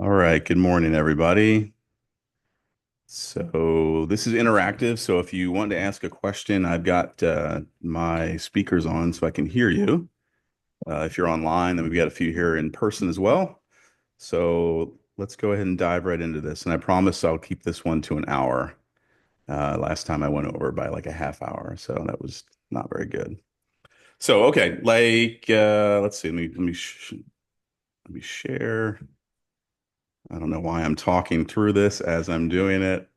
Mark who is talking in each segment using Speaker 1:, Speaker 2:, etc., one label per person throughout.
Speaker 1: All right, good morning, everybody. So this is interactive. So if you want to ask a question, I've got my speakers on so I can hear you. If you're online, then we've got a few here in person as well. So let's go ahead and dive right into this. And I promise I'll keep this one to an hour. Last time I went over by like a half hour, so that was not very good. So okay, let's see. Let me share. I don't know why I'm talking through this as I'm doing it.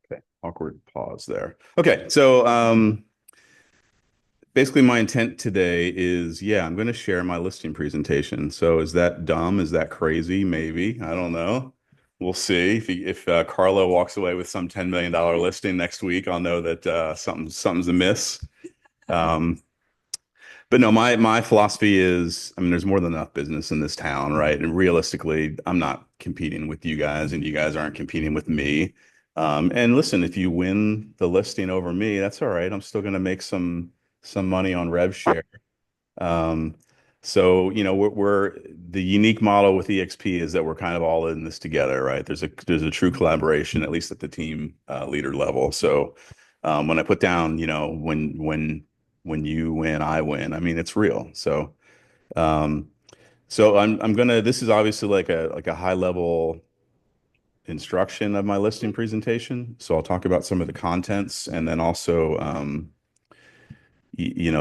Speaker 1: Okay, awkward pause there. Okay, so basically my intent today is, yeah, I'm going to share my listing presentation. So is that dumb? Is that crazy? Maybe. I don't know. We'll see. If Carlo walks away with some $10 million listing next week, I'll know that something's amiss. Um, but no, my philosophy is, I mean, there's more than enough business in this town, right? And realistically, I'm not competing with you guys, and you guys aren't competing with me. And listen, if you win the listing over me, that's all right. I'm still going to make some money on rev share. Um, so we're the unique model with EXP is that we're kind of all in this together, right? There's a true collaboration, at least at the team leader level. So when I put down, when you win, I win. I mean, it's real. Um, so I'm gonna. This is obviously like a high level instruction of my listing presentation. So I'll talk about some of the contents and then also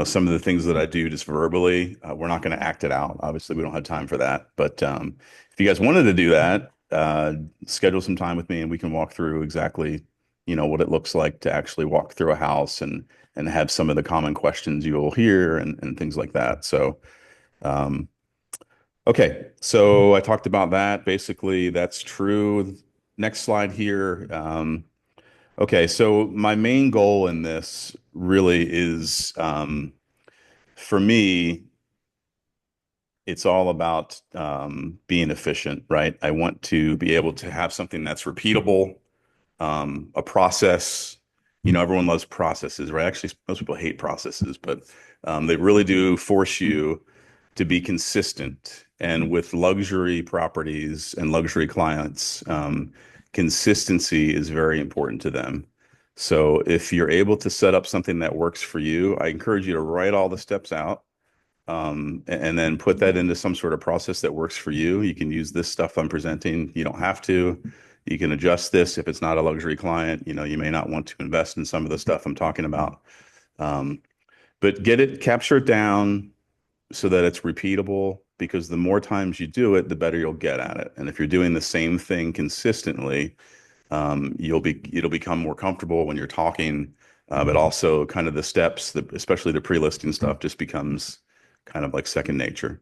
Speaker 1: some of the things that I do just verbally. We're not going to act it out. Obviously, we don't have time for that. But if you guys wanted to do that, schedule some time with me and we can walk through exactly, what it looks like to actually walk through a house and have some of the common questions you'll hear and things like that. So, um, okay. So I talked about that. Basically, that's true. Next slide here. Okay. So my main goal in this really is, for me, it's all about being efficient, right? I want to be able to have something that's repeatable, a process. Everyone loves processes, right? Actually, most people hate processes, but they really do force you to be consistent. And with luxury properties and luxury clients, consistency is very important to them. So if you're able to set up something that works for you, I encourage you to write all the steps out and then put that into some sort of process that works for you. You can use this stuff I'm presenting. You don't have to. You can adjust this if it's not a luxury client. You may not want to invest in some of the stuff I'm talking about. Um, but capture it down so that it's repeatable because the more times you do it, the better you'll get at it. And if you're doing the same thing consistently, it'll become more comfortable when you're talking, but also kind of the steps, especially the pre-listing stuff, just becomes kind of like second nature.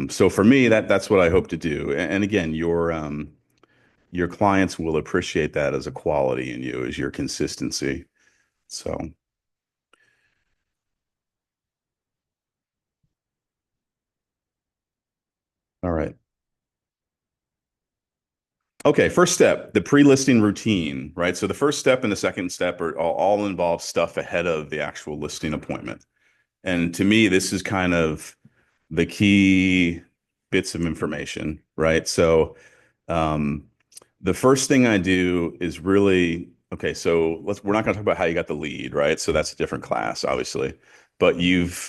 Speaker 1: So for me, that's what I hope to do. And again, your clients will appreciate that as a quality in you, is your consistency. So, all right. Okay, first step, the pre-listing routine, right? So the first step and the second step are all involve stuff ahead of the actual listing appointment. And to me, this is kind of the key bits of information, right? So, um, the first thing I do is really, okay, so we're not going to talk about how you got the lead, right? So that's a different class, obviously. But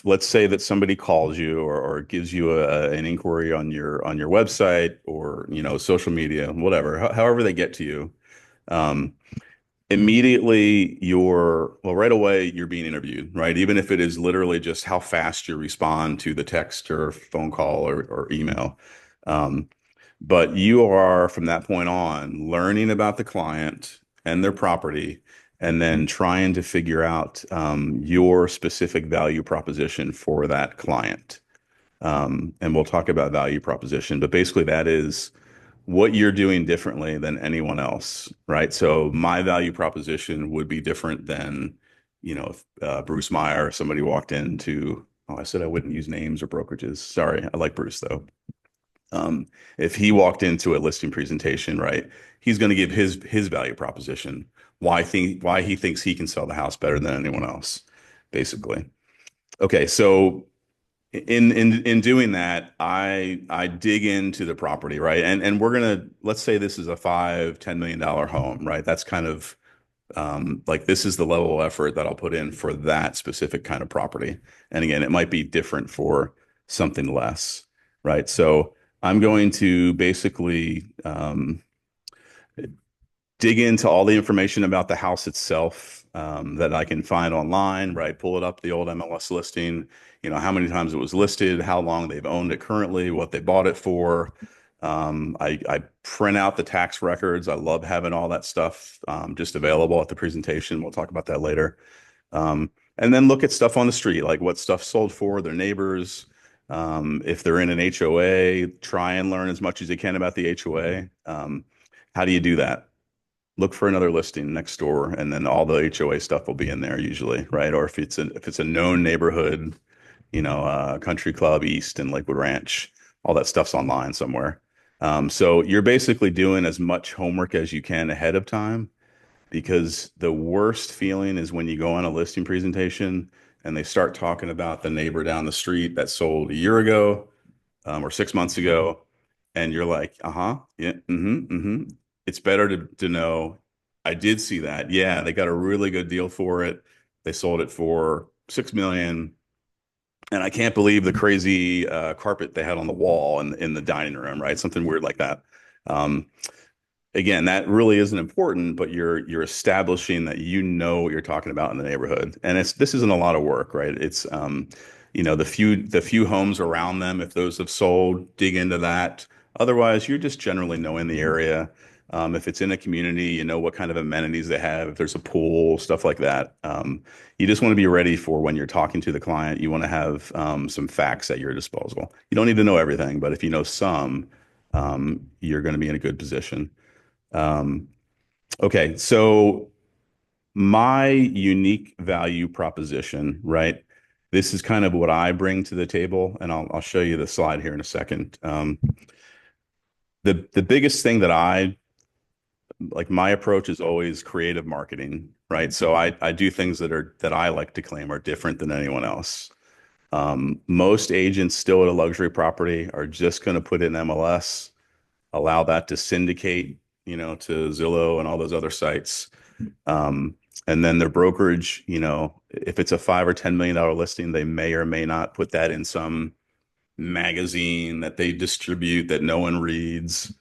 Speaker 1: let's say that somebody calls you or gives you an inquiry on your website or, social media, whatever, however they get to you. Um, Immediately well, right away you're being interviewed, right? Even if it is literally just how fast you respond to the text or phone call or email. Um, but you are from that point on learning about the client and their property and then trying to figure out your specific value proposition for that client. And we'll talk about value proposition, but basically that is what you're doing differently than anyone else, right? So my value proposition would be different than, if Bruce Meyer, somebody walked into Oh, I said I wouldn't use names or brokerages. Sorry, I like Bruce though. Um, if he walked into a listing presentation, right, he's going to give his value proposition, why he thinks he can sell the house better than anyone else, basically. Okay, so in doing that, I dig into the property, right? And we're gonna let's say this is a $5-10 million home, right? That's kind of like this is the level of effort that I'll put in for that specific kind of property. And again, it might be different for something less, right? So I'm going to basically dig into all the information about the house itself that I can find online, right? Pull it up the old MLS listing, how many times it was listed, how long they've owned it currently, what they bought it for. I print out the tax records. I love having all that stuff just available at the presentation. We'll talk about that later. And then look at stuff on the street, like what stuff sold for, their neighbors. If they're in an HOA, try and learn as much as you can about the HOA. How do you do that? Look for another listing next door, and then all the HOA stuff will be in there usually, right? Or if it's a known neighborhood, Country Club East and Lakewood Ranch, all that stuff's online somewhere. So you're basically doing as much homework as you can ahead of time because the worst feeling is when you go on a listing presentation and they start talking about the neighbor down the street that sold a year ago or 6 months ago, and you're like, uh-huh, yeah, mm-hmm. It's better to know I did see that. Yeah, they got a really good deal for it. They sold it for 6 million. And I can't believe the crazy carpet they had on the wall in the dining room, right? Something weird like that. Um, Again, that really isn't important, but you're establishing that you know what you're talking about in the neighborhood. And this isn't a lot of work, right? It's the few homes around them, if those have sold, dig into that. Otherwise, you're just generally knowing the area. If it's in a community, you know what kind of amenities they have, if there's a pool, stuff like that. You just want to be ready for when you're talking to the client. You want to have some facts at your disposal. You don't need to know everything, but if you know some, you're going to be in a good position. Um, okay, so my unique value proposition, right? This is kind of what I bring to the table, and I'll show you the slide here in a second. The biggest thing that I like, my approach is always creative marketing, right? So I do things that I like to claim are different than anyone else. Most agents still at a luxury property are just going to put in MLS, allow that to syndicate, to Zillow and all those other sites. Um, and then their brokerage, if it's a $5 or $10 million listing, they may or may not put that in some magazine that they distribute that no one reads.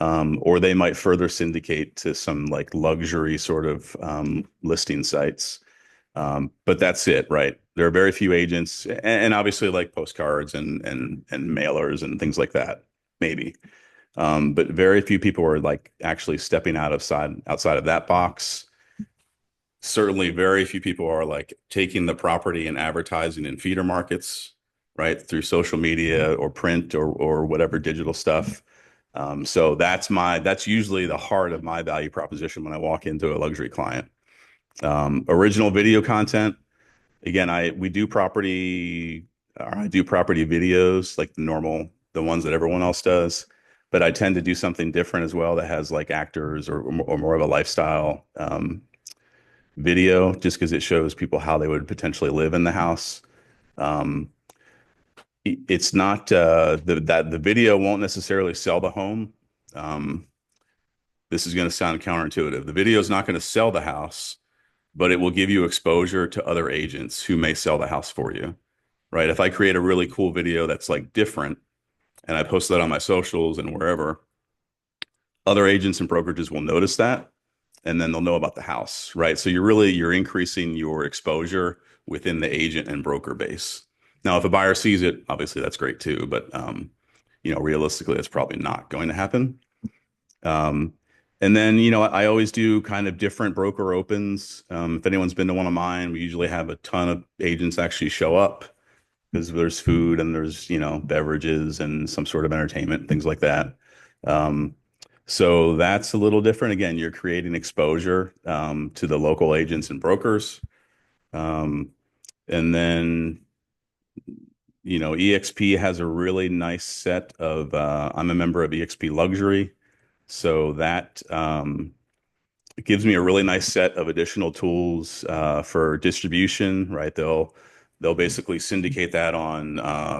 Speaker 1: Or they might further syndicate to some like luxury sort of listing sites. But that's it, right? There are very few agents, and obviously like postcards and mailers and things like that, maybe. But very few people are like actually stepping outside of that box. Certainly, very few people are like taking the property and advertising in feeder markets, right, through social media or print or whatever digital stuff. So that's usually the heart of my value proposition when I walk into a luxury client. Original video content. Again, I do property videos like the ones that everyone else does, but I tend to do something different as well that has like actors or more of a lifestyle video, just because it shows people how they would potentially live in the house. Um, it's not that the video won't necessarily sell the home. Um, this is going to sound counterintuitive. The video is not going to sell the house, but it will give you exposure to other agents who may sell the house for you, right? If I create a really cool video that's like different and I post that on my socials and wherever, other agents and brokerages will notice that and then they'll know about the house, right? So you're increasing your exposure within the agent and broker base. Now, if a buyer sees it, obviously that's great too, but realistically, that's probably not going to happen. Um, and then, I always do kind of different broker opens. If anyone's been to one of mine, we usually have a ton of agents actually show up because there's food and there's, beverages and some sort of entertainment, things like that. Um, so that's a little different. Again, you're creating exposure to the local agents and brokers. Um, and then EXP has a really nice set of, I'm a member of EXP Luxury. So that it gives me a really nice set of additional tools for distribution, right? They'll basically syndicate that on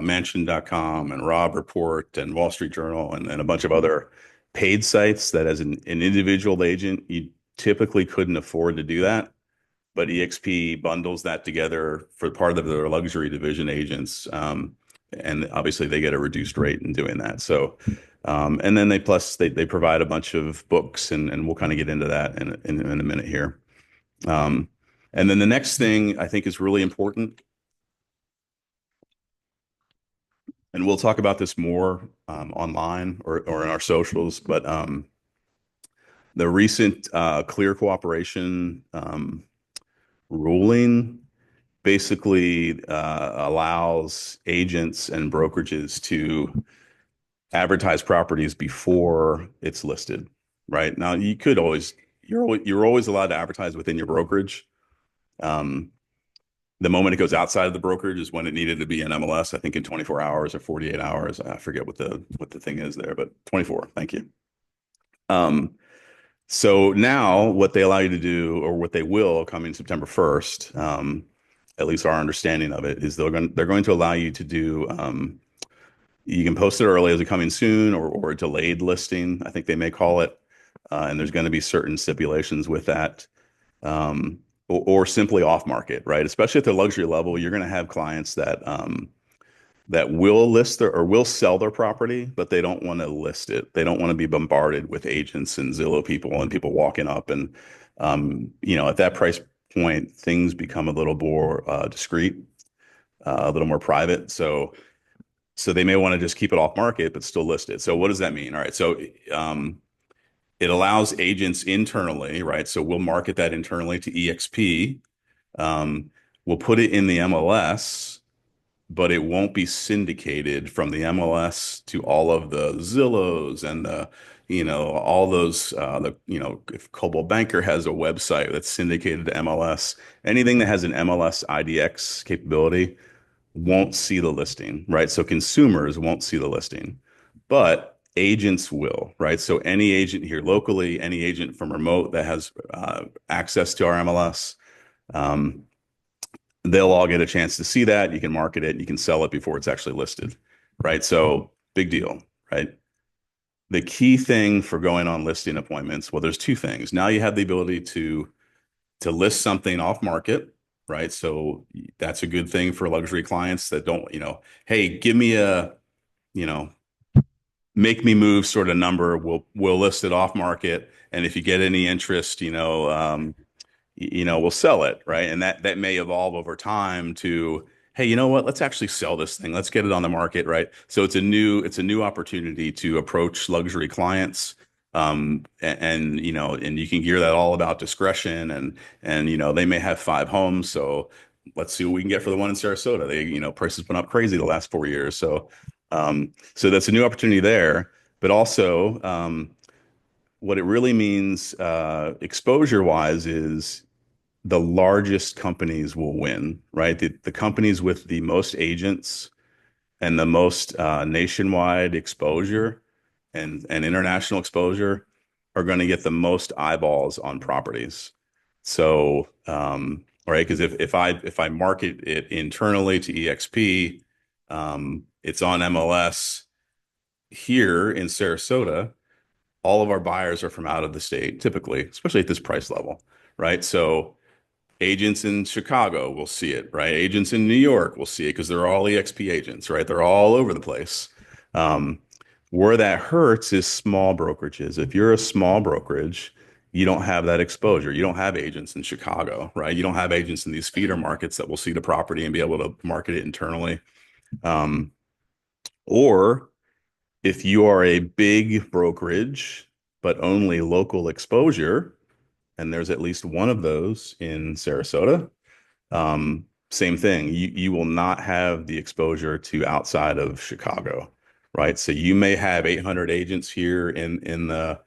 Speaker 1: Mansion.com and Robb Report and Wall Street Journal and a bunch of other paid sites that as an individual agent, you typically couldn't afford to do that. But EXP bundles that together for part of their luxury division agents. And obviously they get a reduced rate in doing that. So, and then they provide a bunch of books and we'll kind of get into that in a minute here. Um, and then the next thing I think is really important, and we'll talk about this more online or in our socials, but the recent clear cooperation ruling basically allows agents and brokerages to advertise properties before it's listed. Right now, you're always allowed to advertise within your brokerage. Um, the moment it goes outside of the brokerage is when it needed to be in MLS. I think in 24 hours or 48 hours. I forget what the thing is there, but 24. Thank you. Um, So now what they allow you to do, or what they will coming September 1st, at least our understanding of it, is they're going to allow you to do you can post it early as a coming soon or a delayed listing, I think they may call it. And there's going to be certain stipulations with that. Or simply off market, right? Especially at the luxury level, you're going to have clients that will list their or will sell their property, but they don't want to list it. They don't want to be bombarded with agents and Zillow people and people walking up. And at that price point, things become a little more discreet, a little more private. So they may want to just keep it off market, but still list it. So what does that mean? All right. So it allows agents internally, right? So we'll market that internally to EXP. Um, we'll put it in the MLS, but it won't be syndicated from the MLS to all of the Zillows and all those, if Coldwell Banker has a website that's syndicated to MLS, anything that has an MLS IDX capability won't see the listing, right? So consumers won't see the listing, but agents will, right? So any agent here locally, any agent from remote that has access to our MLS, um, they'll all get a chance to see that. You can market it, you can sell it before it's actually listed, right? So big deal, right? The key thing for going on listing appointments, well, there's two things. Now you have the ability to list something off market, right? So that's a good thing for luxury clients that don't, hey, give me a, you know, make me move sort of number. We'll list it off market, and if you get any interest, we'll sell it, right? And that may evolve over time to, hey, you know what? Let's actually sell this thing. Let's get it on the market, right? So it's a new opportunity to approach luxury clients. And you can gear that all about discretion and they may have 5 homes. So let's see what we can get for the one in Sarasota. Prices went up crazy the last 4 years. So that's a new opportunity there. But also, what it really means exposure wise is the largest companies will win, right? The companies with the most agents and the most nationwide exposure and international exposure are going to get the most eyeballs on properties. So, right, because if I market it internally to EXP, it's on MLS here in Sarasota. All of our buyers are from out of the state, typically, especially at this price level, right? So agents in Chicago will see it, right? Agents in New York will see it because they're all EXP agents, right? They're all over the place. Um, where that hurts is small brokerages. If you're a small brokerage, you don't have that exposure. You don't have agents in Chicago, right? You don't have agents in these feeder markets that will see the property and be able to market it internally. Um, or if you are a big brokerage, but only local exposure, and there's at least one of those in Sarasota, same thing. You will not have the exposure to outside of Chicago, right? So you may have 800 agents here in the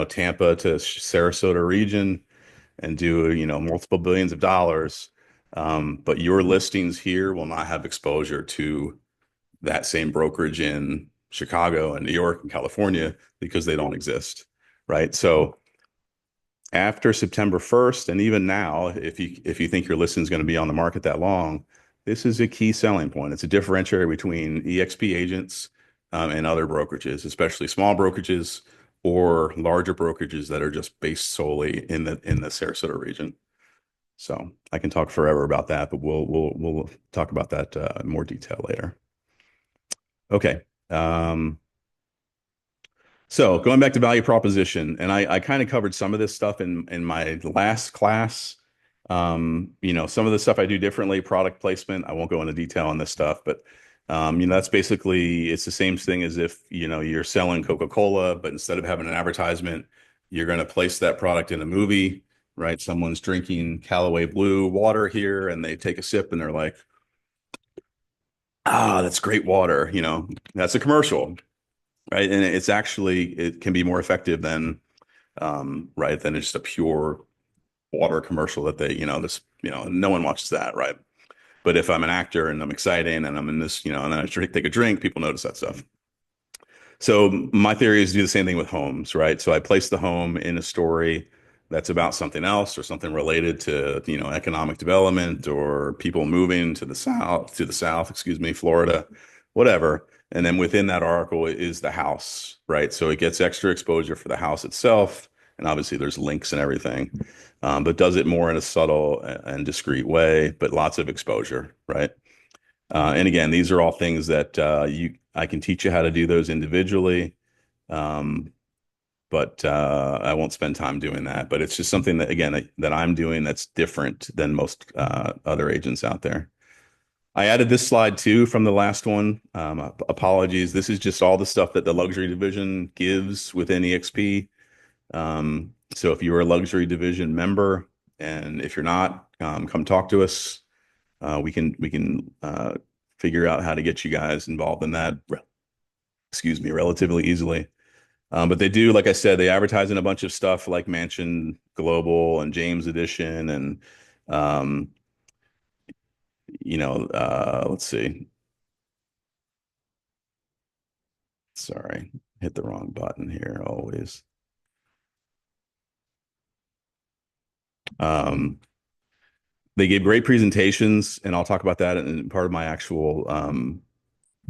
Speaker 1: Tampa to Sarasota region and do multiple billions of dollars, but your listings here will not have exposure to that same brokerage in Chicago and New York and California because they don't exist, right? So after September 1st, and even now, if you think your listing is going to be on the market that long, this is a key selling point. It's a differentiator between EXP agents and other brokerages, especially small brokerages or larger brokerages that are just based solely in the Sarasota region. So I can talk forever about that, but we'll talk about that in more detail later. Okay. So going back to value proposition, and I kind of covered some of this stuff in my last class. Some of the stuff I do differently, product placement. I won't go into detail on this stuff, but that's basically it's the same thing as if you're selling Coca-Cola, but instead of having an advertisement, you're going to place that product in a movie, right? Someone's drinking Callaway Blue water here, and they take a sip, and they're like, "Ah, that's great water." That's a commercial, right? And it can be more effective than right than just a pure water commercial that no one watches that, right? But if I'm an actor and I'm exciting and I'm in this, and then I take a drink, people notice that stuff. So my theory is to do the same thing with homes, right? So I place the home in a story that's about something else or something related to, economic development or people moving to the south, excuse me, Florida, whatever. And then within that article is the house, right? So it gets extra exposure for the house itself. And obviously there's links and everything, but does it more in a subtle and discreet way, but lots of exposure, right? And again, these are all things that I can teach you how to do those individually, um, but I won't spend time doing that. But it's just something that again that I'm doing that's different than most other agents out there. I added this slide too from the last one. Apologies. This is just all the stuff that the luxury division gives within EXP. So if you're a luxury division member, and if you're not, come talk to us. We can figure out how to get you guys involved in that, excuse me, relatively easily. But they do, like I said, they advertise in a bunch of stuff like Mansion Global and James Edition and um, let's see. Sorry, hit the wrong button here always. Um, they gave great presentations, and I'll talk about that in part of my actual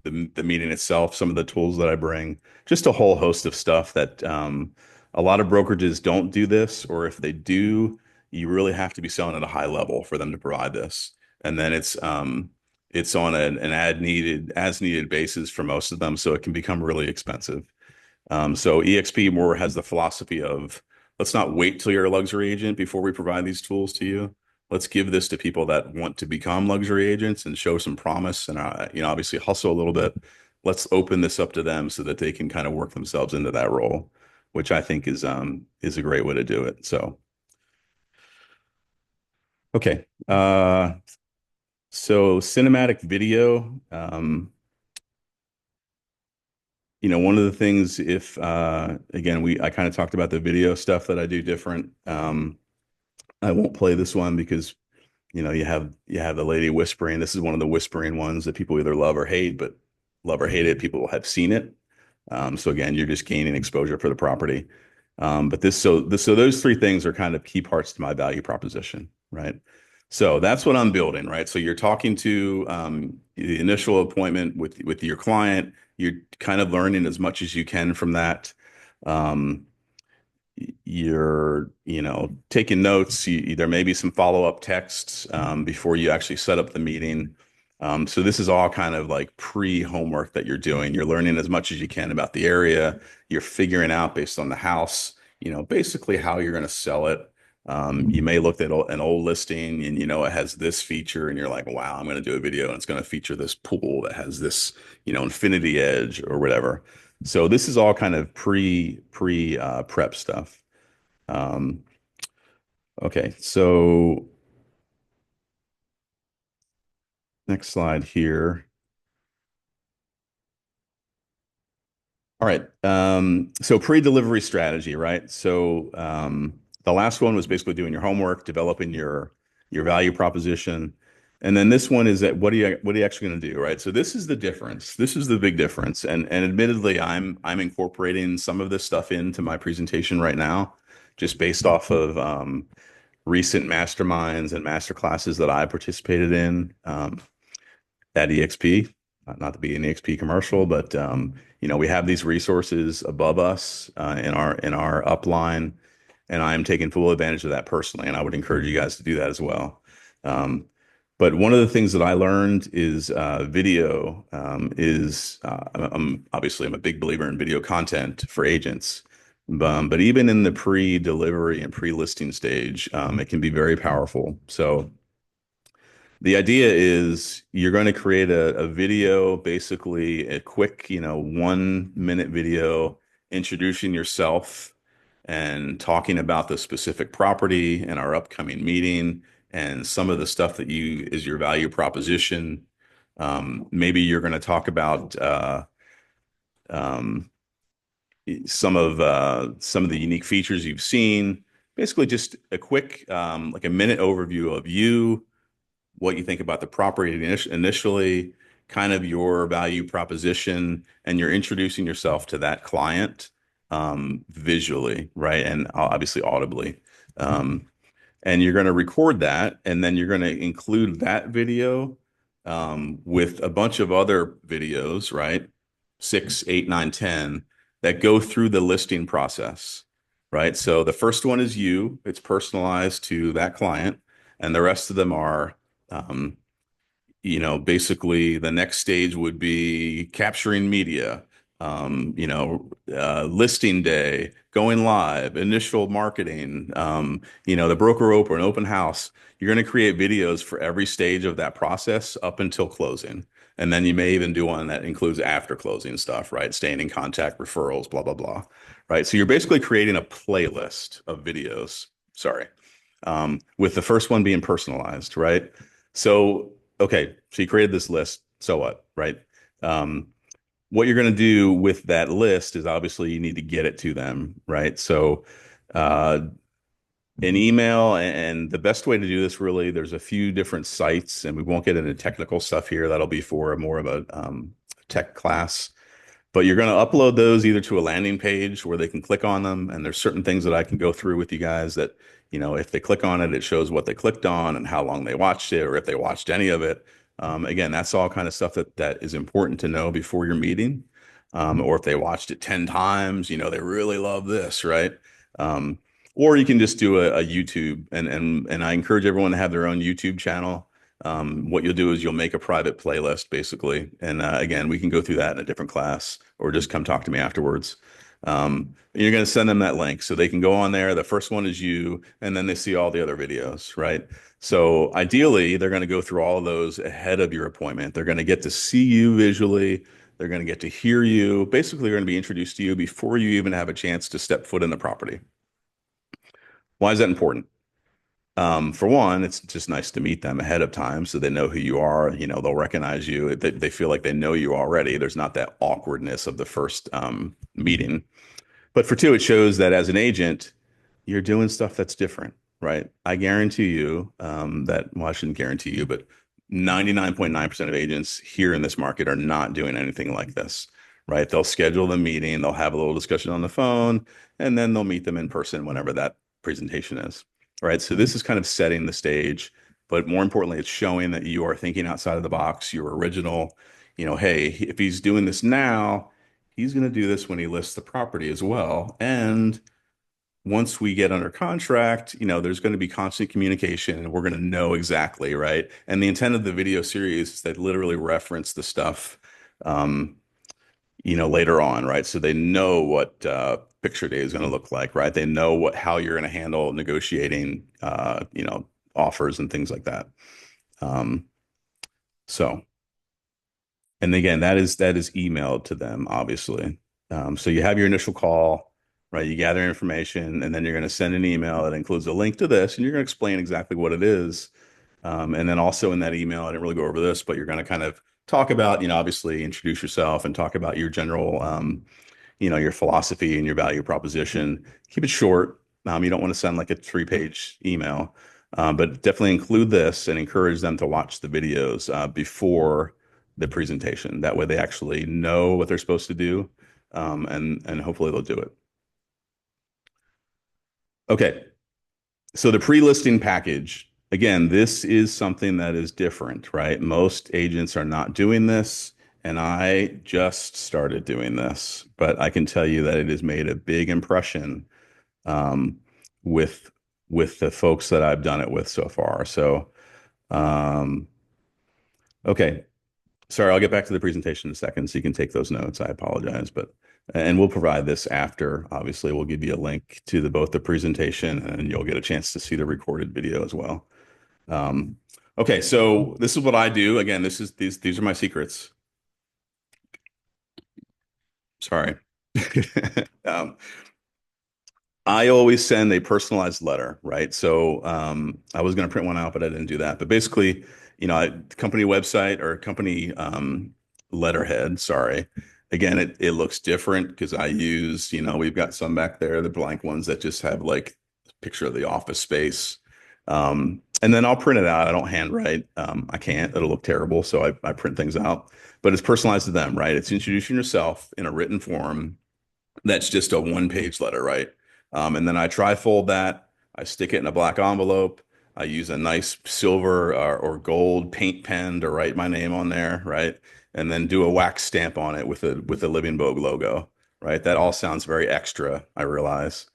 Speaker 1: the meeting itself, some of the tools that I bring, just a whole host of stuff that a lot of brokerages don't do this, or if they do, you really have to be selling at a high level for them to provide this. And then it's on an as needed basis for most of them, so it can become really expensive. So EXP more has the philosophy of let's not wait till you're a luxury agent before we provide these tools to you. Let's give this to people that want to become luxury agents and show some promise and obviously hustle a little bit. Let's open this up to them so that they can kind of work themselves into that role, which I think is a great way to do it. So okay. So cinematic video. One of the things if again I kind of talked about the video stuff that I do different. I won't play this one because you have the lady whispering. This is one of the whispering ones that people either love or hate, but love or hate it, people have seen it. So again, you're just gaining exposure for the property. So those three things are kind of key parts to my value proposition, right? So that's what I'm building, right? So you're talking to the initial appointment with your client. You're kind of learning as much as you can from that. Um, you're taking notes. There may be some follow-up texts before you actually set up the meeting. So this is all kind of like pre-homework that you're doing. You're learning as much as you can about the area. You're figuring out based on the house, basically how you're going to sell it. You may look at an old listing and it has this feature and you're like, wow, I'm going to do a video and it's going to feature this pool that has this, infinity edge or whatever. So this is all kind of pre prep stuff. Um, okay, so next slide here. All right. So pre-delivery strategy, right? So the last one was basically doing your homework, developing your value proposition, And then this one is that what are you actually going to do, right? So this is the difference. This is the big difference. And admittedly, I'm incorporating some of this stuff into my presentation right now, just based off of recent masterminds and master classes that I participated in at EXP. Not to be an EXP commercial, but we have these resources above us in our upline, and I am taking full advantage of that personally, and I would encourage you guys to do that as well. Um, but one of the things that I learned is video is I'm a big believer in video content for agents. But even in the pre-delivery and pre-listing stage, it can be very powerful. So the idea is you're going to create a video, basically a quick, 1 minute video introducing yourself and talking about the specific property and our upcoming meeting and some of the stuff that you is your value proposition. Maybe you're going to talk about um, some of the unique features you've seen. Basically, just a quick, like a minute overview of you, what you think about the property initially, kind of your value proposition, and you're introducing yourself to that client visually, right? And obviously audibly. Um, and you're going to record that, and then you're going to include that video with a bunch of other videos, right? Six, eight, nine, 10 that go through the listing process, right? So the first one is you, it's personalized to that client, and the rest of them are um, basically the next stage would be capturing media, listing day, going live, initial marketing, the broker open house. You're going to create videos for every stage of that process up until closing. And then you may even do one that includes after closing stuff, right? Staying in contact, referrals, blah, blah, blah. Right. So you're basically creating a playlist of videos. Sorry. With the first one being personalized, right? So, okay, so you created this list. So what, right? Um, what you're going to do with that list is obviously you need to get it to them, right? So, uh, an email, and the best way to do this really, there's a few different sites, and we won't get into technical stuff here. That'll be for more of a tech class. But you're going to upload those either to a landing page where they can click on them. And there's certain things that I can go through with you guys that, if they click on it, it shows what they clicked on and how long they watched it, or if they watched any of it. Again, that's all kind of stuff that is important to know before your meeting. Or if they watched it 10 times, they really love this, right? Um, or you can just do a YouTube, and I encourage everyone to have their own YouTube channel. What you'll do is you'll make a private playlist basically. And again, we can go through that in a different class or just come talk to me afterwards. You're going to send them that link so they can go on there. The first one is you, and then they see all the other videos, right? So ideally, they're going to go through all of those ahead of your appointment. They're going to get to see you visually. They're going to get to hear you. Basically, they're going to be introduced to you before you even have a chance to step foot in the property. Why is that important? For one, it's just nice to meet them ahead of time so they know who you are. They'll recognize you. They feel like they know you already. There's not that awkwardness of the first meeting. But for two, it shows that as an agent, you're doing stuff that's different, right? I guarantee you well, I shouldn't guarantee you, but 99.9% of agents here in this market are not doing anything like this, right? They'll schedule the meeting, they'll have a little discussion on the phone, and then they'll meet them in person whenever that presentation is, right? So this is kind of setting the stage, but more importantly, it's showing that you are thinking outside of the box, you're original. Hey, if he's doing this now, he's going to do this when he lists the property as well. And once we get under contract, there's going to be constant communication and we're going to know exactly, right? And the intent of the video series is that literally reference the stuff, um, later on, right? So they know what picture day is going to look like, right? They know how you're going to handle negotiating, offers and things like that. Um, so. And again, that is emailed to them, obviously. So you have your initial call, right? You gather information, and then you're going to send an email that includes a link to this, and you're going to explain exactly what it is. And then also in that email, I didn't really go over this, but you're going to kind of talk about, obviously introduce yourself and talk about your general, your philosophy and your value proposition. Keep it short. You don't want to send like a 3-page email. But definitely include this and encourage them to watch the videos before the presentation. That way they actually know what they're supposed to do, and hopefully they'll do it. Okay, so the pre-listing package, again, this is something that is different, right? Most agents are not doing this, and I just started doing this, but I can tell you that it has made a big impression um, with the folks that I've done it with so far. So, um, okay, sorry, I'll get back to the presentation in a second so you can take those notes. I apologize, but and we'll provide this after. Obviously, we'll give you a link to both the presentation and you'll get a chance to see the recorded video as well. Um, okay, so this is what I do. Again, these are my secrets. Sorry. Um, I always send a personalized letter, right? So I was going to print one out, but I didn't do that. But basically, company website or company letterhead, sorry. Again, it looks different because I use, we've got some back there, the blank ones that just have like a picture of the office space. And then I'll print it out. I don't handwrite. I can't. It'll look terrible. So I print things out. But it's personalized to them, right? It's introducing yourself in a written form that's just a one-page letter, right? And then I trifold that. I stick it in a black envelope. I use a nice silver or gold paint pen to write my name on there, right? And then do a wax stamp on it with a Living Vogue logo, right? That all sounds very extra, I realize.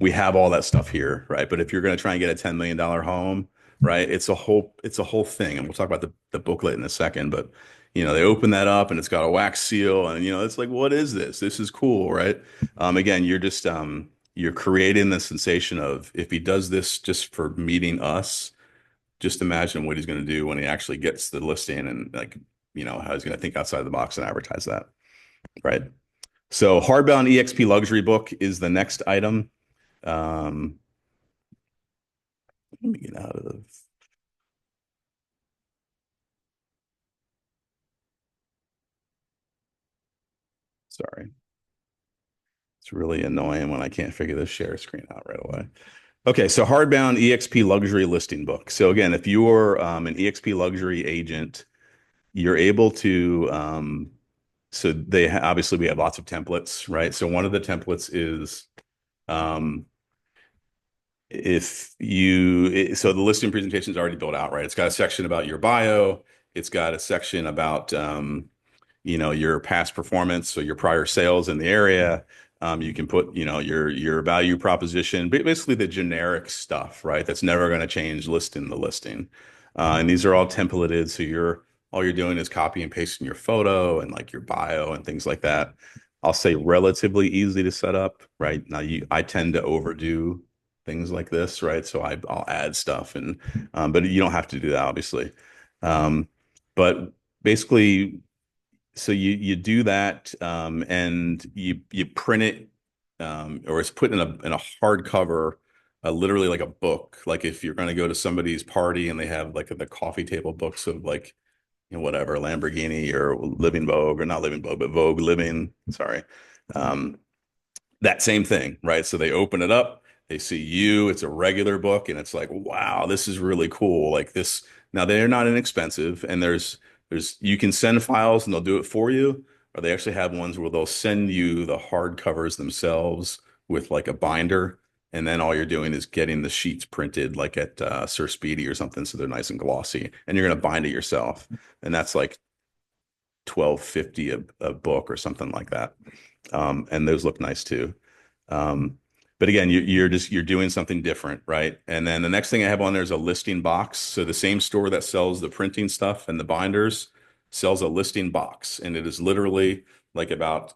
Speaker 1: We have all that stuff here, right? But if you're going to try and get a $10 million home, right, it's a whole thing. And we'll talk about the booklet in a second, but they open that up and it's got a wax seal and it's like, what is this? This is cool, right? Again, you're creating the sensation of if he does this just for meeting us, just imagine what he's going to do when he actually gets the listing and like, how he's going to think outside the box and advertise that, right? So hardbound EXP luxury book is the next item. Um, Let me get out of, sorry. It's really annoying when I can't figure this share screen out right away. Okay, so hardbound EXP luxury listing book. So again, if you're an EXP luxury agent, you're able to. So obviously we have lots of templates, right? So one of the templates is um, so the listing presentation is already built out, right? It's got a section about your bio. It's got a section about your past performance, so your prior sales in the area. You can put, your value proposition, basically the generic stuff, right? That's never going to change listing the listing. And these are all templated, so all you're doing is copy and pasting your photo and like your bio and things like that. I'll say relatively easy to set up, right? Now I tend to overdo things like this, right? So I'll add stuff but you don't have to do that, obviously. But basically, so you do that and you print it or it's put in a hardcover, literally like a book. Like if you're going to go to somebody's party and they have like the coffee table books of like whatever Lamborghini or Living Vogue or not Living Vogue but Vogue Living, sorry. Um, that same thing, right? So they open it up, they see you, it's a regular book, and it's like, wow, this is really cool. Like this, now they're not inexpensive, and you can send files and they'll do it for you, or they actually have ones where they'll send you the hard covers themselves with like a binder, and then all you're doing is getting the sheets printed like at Sir Speedy or something, so they're nice and glossy, and you're gonna bind it yourself, and that's like 12.50 a book or something like that. And those look nice too. Um, but again, you're doing something different, right? And then the next thing I have on there is a listing box. So the same store that sells the printing stuff and the binders sells a listing box, and it is literally like about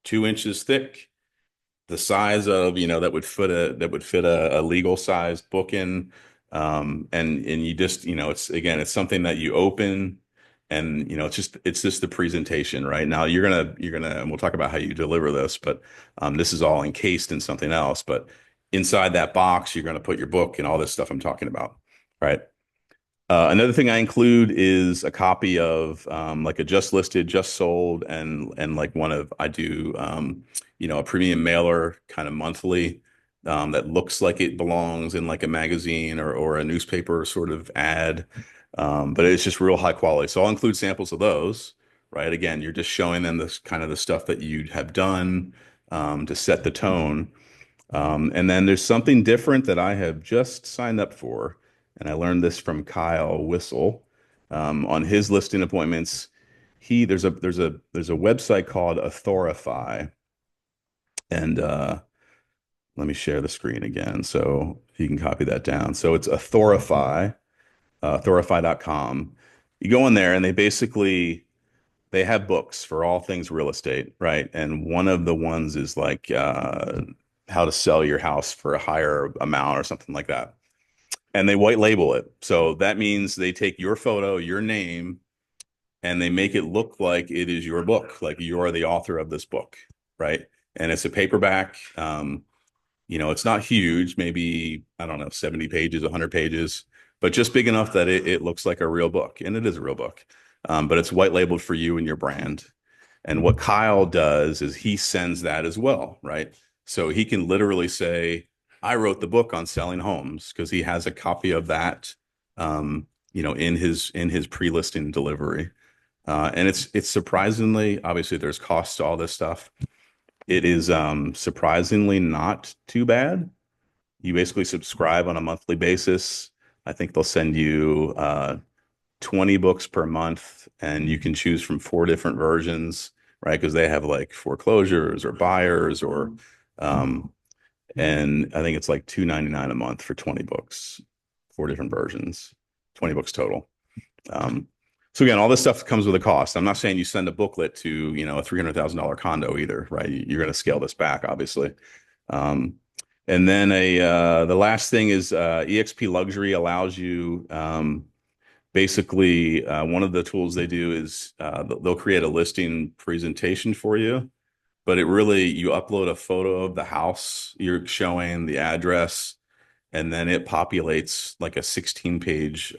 Speaker 1: 2 inches thick, the size of that would fit a legal size book in, and you just it's something that you open, and it's just the presentation right now you're gonna and we'll talk about how you deliver this, but this is all encased in something else, but inside that box you're going to put your book and all this stuff I'm talking about, right? Another thing I include is a copy of like a just listed, just sold, and like I do a premium mailer kind of monthly. that looks like it belongs in like a magazine or a newspaper sort of ad. But it's just real high quality. So I'll include samples of those, right? Again, you're just showing them this kind of the stuff that you have done to set the tone. And then there's something different that I have just signed up for, and I learned this from Kyle Whistle on his listing appointments. There's a website called Authorify, and let me share the screen again so you can copy that down. So it's Authorify, Authorify.com. You go in there, and they have books for all things real estate, right? And one of the ones is like how to sell your house for a higher amount or something like that. And they white label it. So that means they take your photo, your name, and they make it look like it is your book, like you're the author of this book, right? And it's a paperback. It's not huge, maybe, I don't know, 70 pages, 100 pages, but just big enough that it looks like a real book. And it is a real book. But it's white labeled for you and your brand. And what Kyle does is he sends that as well, right? So he can literally say, I wrote the book on selling homes because he has a copy of that, in his pre-listing delivery. And it's surprisingly, obviously there's costs to all this stuff. It is surprisingly not too bad. You basically subscribe on a monthly basis. I think they'll send you 20 books per month, and you can choose from four different versions, right? Because they have like foreclosures or buyers um, and I think it's like 2.99 a month for 20 books, four different versions, 20 books total. Um, so again, all this stuff comes with a cost. I'm not saying you send a booklet to, a $300,000 condo either, right? You're going to scale this back, obviously. Um, and then the last thing is EXP Luxury allows you basically one of the tools they do is they'll create a listing presentation for you, but you upload a photo of the house you're showing, the address, and then it populates like a 16-page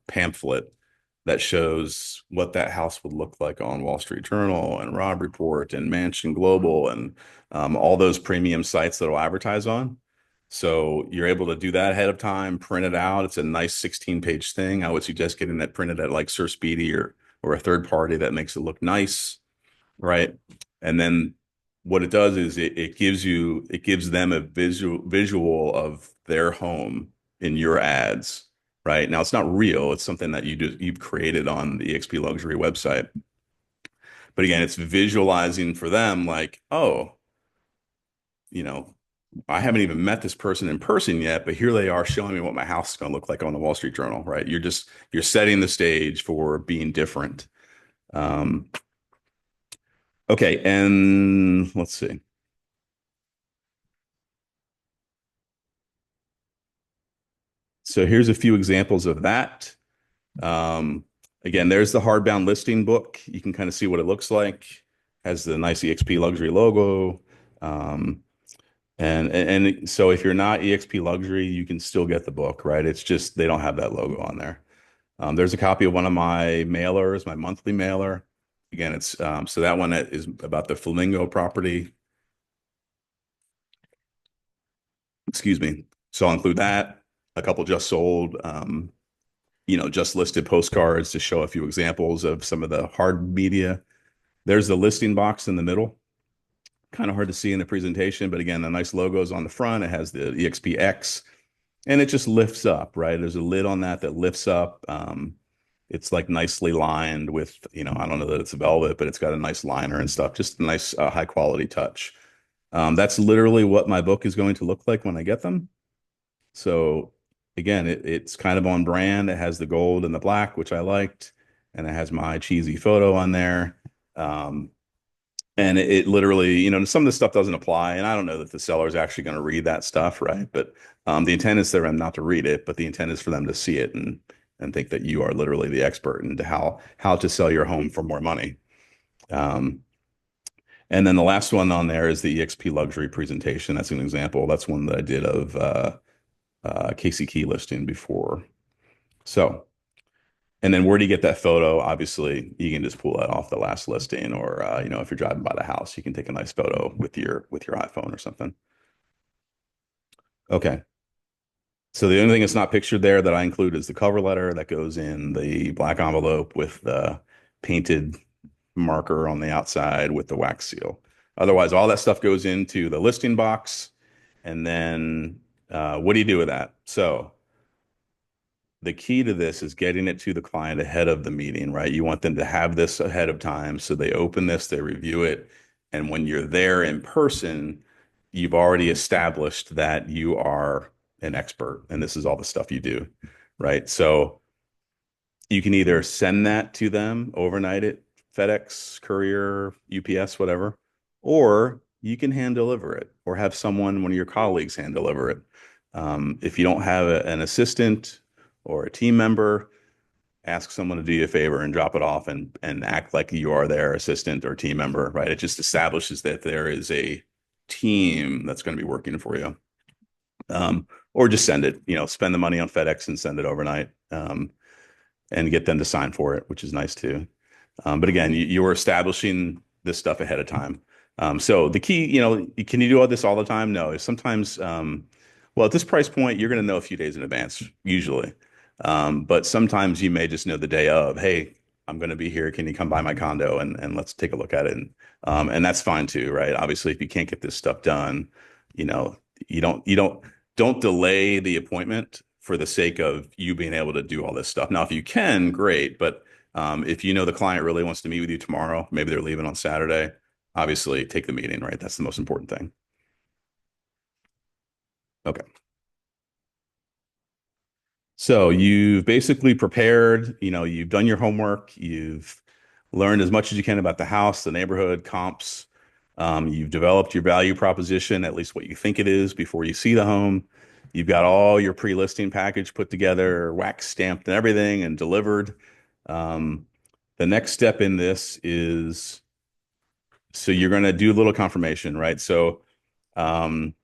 Speaker 1: pamphlet that shows what that house would look like on Wall Street Journal and Robb Report and Mansion Global and all those premium sites that will advertise on. So you're able to do that ahead of time, print it out. It's a nice 16-page thing. I would suggest getting that printed at like Sir Speedy or a third party that makes it look nice, right? And then what it does is it gives them a visual of their home in your ads, right? Now it's not real, it's something that you've created on the EXP Luxury website. But again, it's visualizing for them like, oh, you know, I haven't even met this person in person yet, but here they are showing me what my house is going to look like on the Wall Street Journal, right? You're setting the stage for being different. Um, okay, and let's see. So here's a few examples of that. Um, Again, there's the hardbound listing book. You can kind of see what it looks like. Has the nice EXP Luxury logo. Um, and so if you're not EXP Luxury, you can still get the book, right? It's just they don't have that logo on there. There's a copy of one of my mailers, my monthly mailer. Again, it's so that one is about the Flamingo property. Excuse me. So I'll include that. A couple just sold. Just listed postcards to show a few examples of some of the hard media. There's the listing box in the middle. Kind of hard to see in the presentation, but again, the nice logos on the front. It has the EXPX, and it just lifts up, right? There's a lid on that lifts up. It's like nicely lined with, I don't know that it's velvet, but it's got a nice liner and stuff. Just a nice high quality touch. That's literally what my book is going to look like when I get them. So again, it's kind of on brand. It has the gold and the black, which I liked, and it has my cheesy photo on there. And it literally, some of the stuff doesn't apply, and I don't know that the seller is actually going to read that stuff, right? But the intent is for them not to read it, but the intent is for them to see it and think that you are literally the expert into how to sell your home for more money. Um, and then the last one on there is the EXP Luxury presentation. That's an example. That's one that I did of Casey Key listing before. So, and then where do you get that photo? Obviously, you can just pull that off the last listing, or if you're driving by the house, you can take a nice photo with your iPhone or something. Okay. So the only thing that's not pictured there that I include is the cover letter that goes in the black envelope with the painted marker on the outside with the wax seal. Otherwise, all that stuff goes into the listing box. And then what do you do with that? So the key to this is getting it to the client ahead of the meeting, right? You want them to have this ahead of time. So they open this, they review it. And when you're there in person, you've already established that you are an expert and this is all the stuff you do, right? So you can either send that to them, overnight it, FedEx, Courier, UPS, whatever, or you can hand deliver it or have someone, one of your colleagues, hand deliver it. If you don't have an assistant or a team member, ask someone to do you a favor and drop it off and act like you are their assistant or team member, right? It just establishes that there is a team that's going to be working for you. Or just send it, spend the money on FedEx and send it overnight. And get them to sign for it, which is nice too. But again, you are establishing this stuff ahead of time. So the key, can you do all this all the time? No. Sometimes, well, at this price point, you're going to know a few days in advance, usually. But sometimes you may just know the day of, hey, I'm going to be here. Can you come by my condo and let's take a look at it? And that's fine too, right? Obviously, if you can't get this stuff done, you know, you don't delay the appointment for the sake of you being able to do all this stuff. Now, if you can, great. But if you know the client really wants to meet with you tomorrow, maybe they're leaving on Saturday, obviously take the meeting, right? That's the most important thing. Okay. So you've basically prepared, you've done your homework, you've learned as much as you can about the house, the neighborhood, comps. You've developed your value proposition, at least what you think it is before you see the home. You've got all your pre-listing package put together, wax stamped and everything and delivered. Um, the next step in this is so you're going to do a little confirmation, right? So um,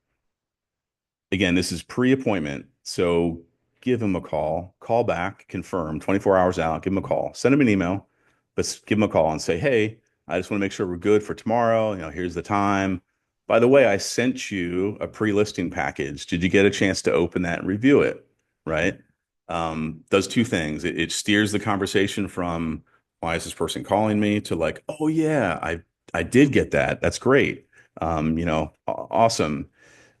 Speaker 1: again, this is pre-appointment. So give him a call back, confirm 24 hours out, give him a call, send him an email, but give him a call and say, hey, I just want to make sure we're good for tomorrow. Here's the time. By the way, I sent you a pre-listing package. Did you get a chance to open that and review it? Right? Does two things. It steers the conversation from why is this person calling me to like, oh yeah, I did get that. That's great. Awesome.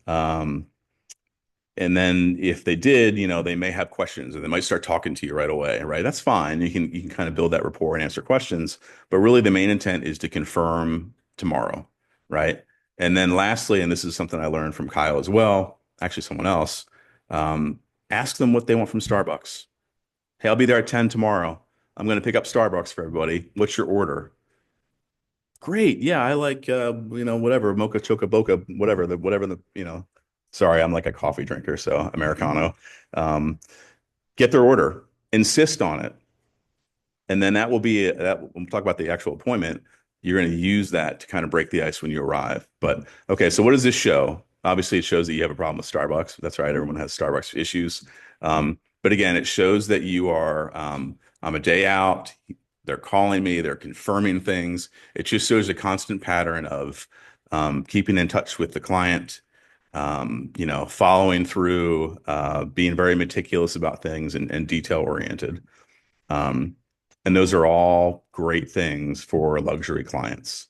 Speaker 1: Um, and then if they did, they may have questions and they might start talking to you right away, right? That's fine. You can kind of build that rapport and answer questions. But really the main intent is to confirm tomorrow, right? And then lastly, and this is something I learned from Kyle as well, actually someone else, um, ask them what they want from Starbucks. Hey, I'll be there at 10 tomorrow. I'm going to pick up Starbucks for everybody. What's your order? Great. Yeah, I like whatever, mocha choca boca, sorry, I'm like a coffee drinker, so Americano. Um, get their order, insist on it. And then that will be that when we talk about the actual appointment, you're going to use that to kind of break the ice when you arrive. But okay, so what does this show? Obviously, it shows that you have a problem with Starbucks. That's right, everyone has Starbucks issues. But again, it shows that you are I'm a day out. They're calling me, they're confirming things. It just shows a constant pattern of keeping in touch with the client, following through, being very meticulous about things and detail oriented. Um, and those are all great things for luxury clients.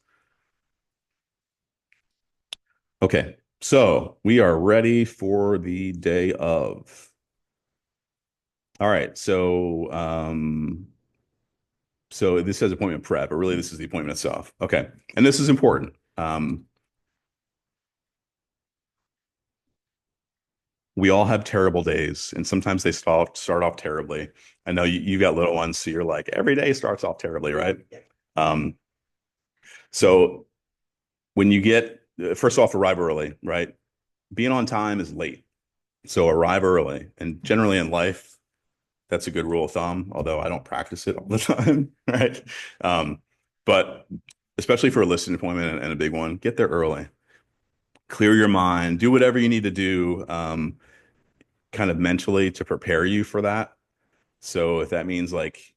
Speaker 1: Okay, so we are ready for the day of. All right, so this says appointment prep, but really this is the appointment itself. Okay, and this is important. We all have terrible days, and sometimes they start off terribly. I know you got little ones, so you're like every day starts off terribly, right? Um, so when you get first off, arrive early, right? Being on time is late. So arrive early. And generally in life, that's a good rule of thumb, although I don't practice it all the time, right? Um, but especially for a listing appointment and a big one, get there early. Clear your mind, do whatever you need to do, kind of mentally to prepare you for that. So if that means like,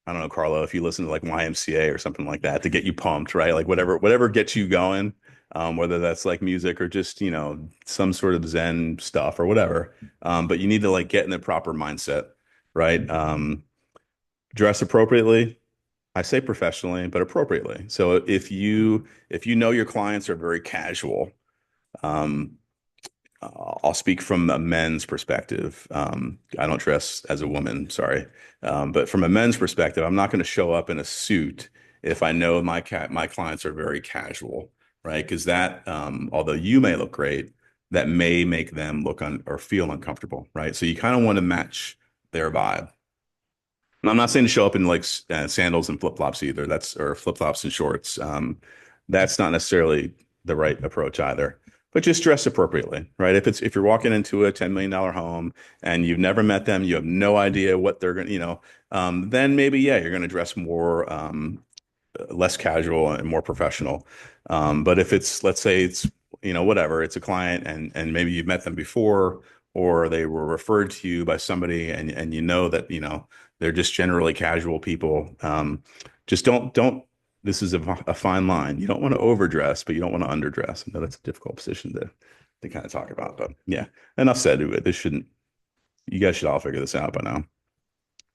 Speaker 1: I don't know, Carlo, if you listen to like YMCA or something like that to get you pumped, right? Like whatever gets you going. whether that's like music or just, some sort of Zen stuff or whatever. But you need to like get in the proper mindset, right? Dress appropriately. I say professionally, but appropriately. So if you know your clients are very casual, um, I'll speak from a men's perspective. I don't dress as a woman, sorry. But from a men's perspective, I'm not going to show up in a suit if I know my clients are very casual, right? Because that, although you may look great, that may make them look or feel uncomfortable, right? So you kind of want to match their vibe. And I'm not saying to show up in like sandals and flip-flops either. Or flip-flops and shorts. That's not necessarily the right approach either. But just dress appropriately, right? If you're walking into a $10 million home and you've never met them, you have no idea what they're going to, then maybe yeah, you're going to dress more less casual and more professional. But if it's, let's say it's, whatever, it's a client and maybe you've met them before or they were referred to you by somebody and you know that, they're just generally casual people. Just this is a fine line. You don't want to overdress, but you don't want to underdress. I know that's a difficult position to kind of talk about, but yeah, enough said. You guys should all figure this out by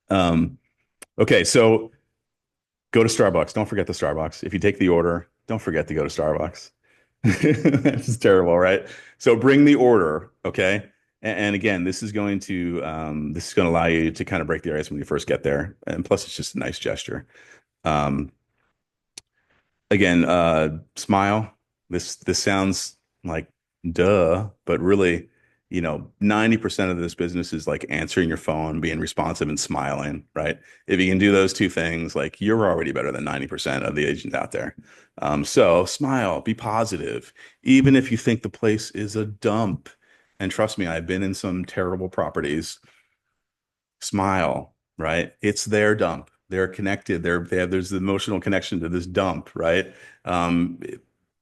Speaker 1: now. Okay. So, go to Starbucks. Don't forget the Starbucks. If you take the order, don't forget to go to Starbucks. This is terrible, right? So bring the order, okay? And again, this is going to allow you to kind of break the ice when you first get there, and plus, it's just a nice gesture. Um, Again, smile. This sounds like duh, but really, 90% of this business is like answering your phone, being responsive and smiling, right? If you can do those two things, like you're already better than 90% of the agents out there. So smile, be positive, even if you think the place is a dump. And trust me, I've been in some terrible properties. Smile, right? It's their dump. They're connected. There's the emotional connection to this dump, right? Um,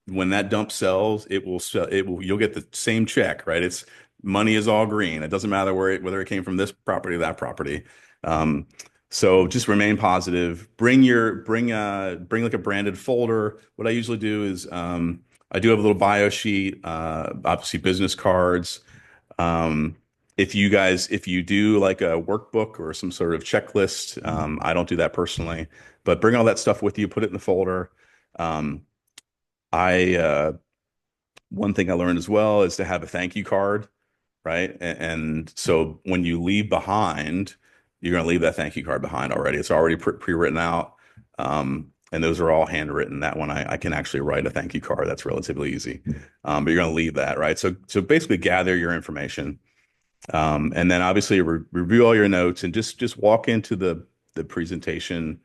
Speaker 1: when that dump sells, it will sell, you'll get the same check, right? It's money is all green. It doesn't matter whether it came from this property or that property. Um, so just remain positive. Bring like a branded folder. What I usually do is I do have a little bio sheet, obviously business cards. Um, if you do like a workbook or some sort of checklist, I don't do that personally, but bring all that stuff with you, put it in the folder. Um, I One thing I learned as well is to have a thank you card, right? And so when you leave behind, you're going to leave that thank you card behind already. It's already pre-written out. And those are all handwritten. That one I can actually write a thank you card. That's relatively easy. But you're going to leave that, right? So basically gather your information. And then obviously review all your notes and just walk into the presentation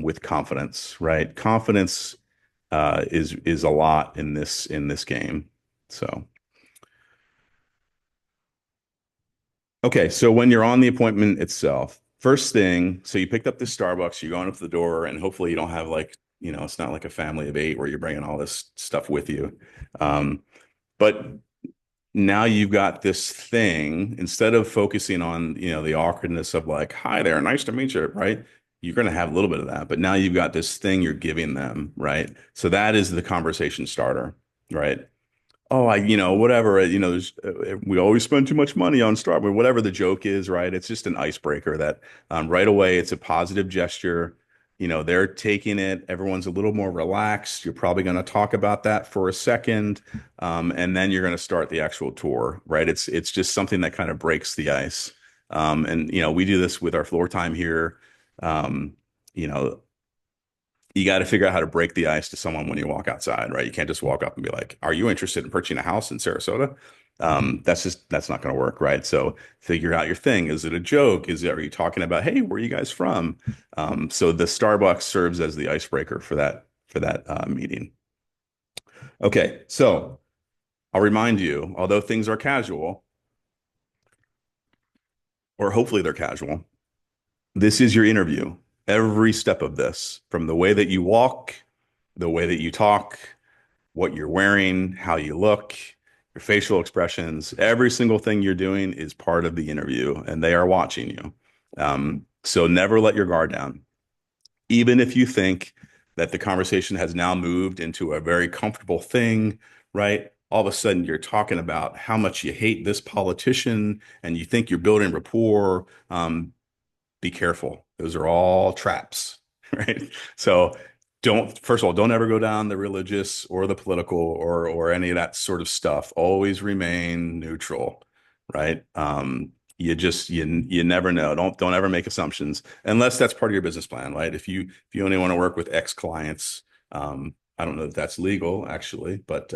Speaker 1: with confidence, right? Confidence is a lot in this game. So okay, so when you're on the appointment itself, first thing, so you picked up this Starbucks, you're going up to the door, and hopefully you don't have like, it's not like a family of eight where you're bringing all this stuff with you. But now you've got this thing, instead of focusing on, the awkwardness of like, hi there, nice to meet you, right? You're going to have a little bit of that, but now you've got this thing you're giving them, right? So that is the conversation starter, right? Oh, whatever, we always spend too much money on Starbucks, whatever the joke is, right? It's just an icebreaker that right away it's a positive gesture. They're taking it. Everyone's a little more relaxed. You're probably going to talk about that for a second, and then you're going to start the actual tour, right? It's just something that kind of breaks the ice. And we do this with our floor time here. Um, you know, you got to figure out how to break the ice to someone when you walk outside, right? You can't just walk up and be like, "Are you interested in purchasing a house in Sarasota?" That's not going to work, right? So figure out your thing. Is it a joke? Are you talking about, "Hey, where are you guys from?" So the Starbucks serves as the icebreaker for that meeting. Okay, so I'll remind you, although things are casual, or hopefully they're casual, this is your interview. Every step of this, from the way that you walk, the way that you talk, what you're wearing, how you look, your facial expressions, every single thing you're doing is part of the interview and they are watching you. So never let your guard down. Even if you think that the conversation has now moved into a very comfortable thing, right? All of a sudden, you're talking about how much you hate this politician and you think you're building rapport. Be careful. Those are all traps, right? So don't, first of all, don't ever go down the religious or the political or any of that sort of stuff. Always remain neutral, right? You never know. Don't ever make assumptions unless that's part of your business plan, right? If you only want to work with X clients, I don't know if that's legal actually, but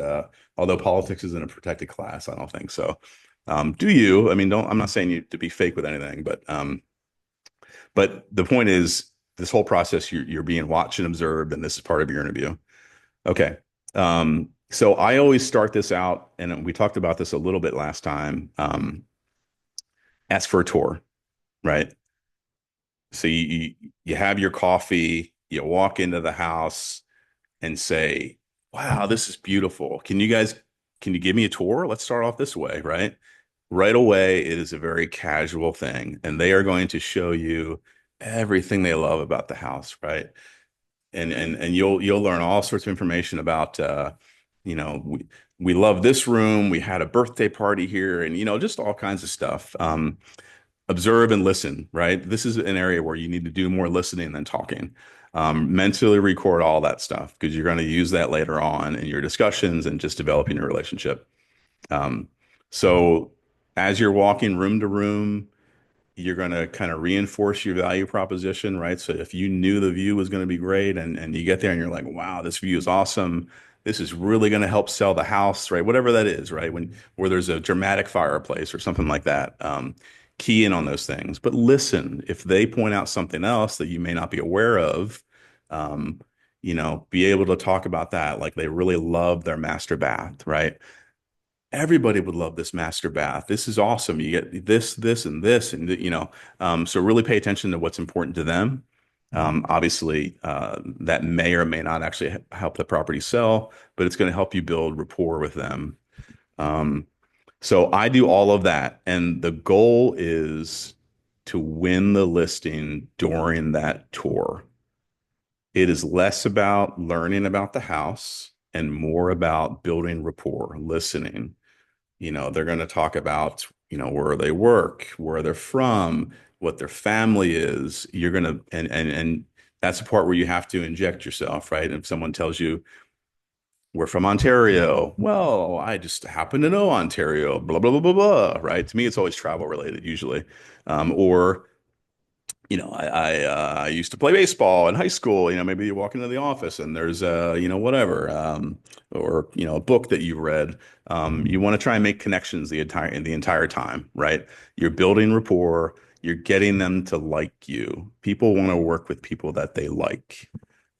Speaker 1: although politics isn't a protected class, I don't think so. Do you? I mean, don't. I'm not saying you to be fake with anything, but the point is, this whole process, you're being watched and observed, and this is part of your interview. Okay. So I always start this out, and we talked about this a little bit last time. Ask for a tour, right? So you have your coffee, you walk into the house and say, "Wow, this is beautiful. Can you give me a tour? Let's start off this way, right?" Right away, it is a very casual thing, and they are going to show you everything they love about the house, right? And you'll learn all sorts of information about you know, we love this room, we had a birthday party here, and just all kinds of stuff. Observe and listen, right? This is an area where you need to do more listening than talking. Mentally record all that stuff because you're going to use that later on in your discussions and just developing your relationship. Um, so as you're walking room to room, you're going to kind of reinforce your value proposition, right? So if you knew the view was going to be great and you get there and you're like, wow, this view is awesome. This is really going to help sell the house, right? Whatever that is, right? Where there's a dramatic fireplace or something like that. Key in on those things. But listen, if they point out something else that you may not be aware of, um, be able to talk about that. Like they really love their master bath, right? Everybody would love this master bath. This is awesome. You get this, and this, and so really pay attention to what's important to them. Obviously, that may or may not actually help the property sell, but it's going to help you build rapport with them. Um, so I do all of that, and the goal is to win the listing during that tour. It is less about learning about the house and more about building rapport, listening. They're going to talk about, where they work, where they're from, what their family is. You're going to, and that's the part where you have to inject yourself, right? If someone tells you, we're from Ontario, well, I just happen to know Ontario, blah, blah, blah, blah, blah, right? To me, it's always travel related usually. Or I used to play baseball in high school. Maybe you walk into the office and there's whatever, or a book that you've read. You want to try and make connections the entire time, right? You're building rapport. You're getting them to like you. People want to work with people that they like.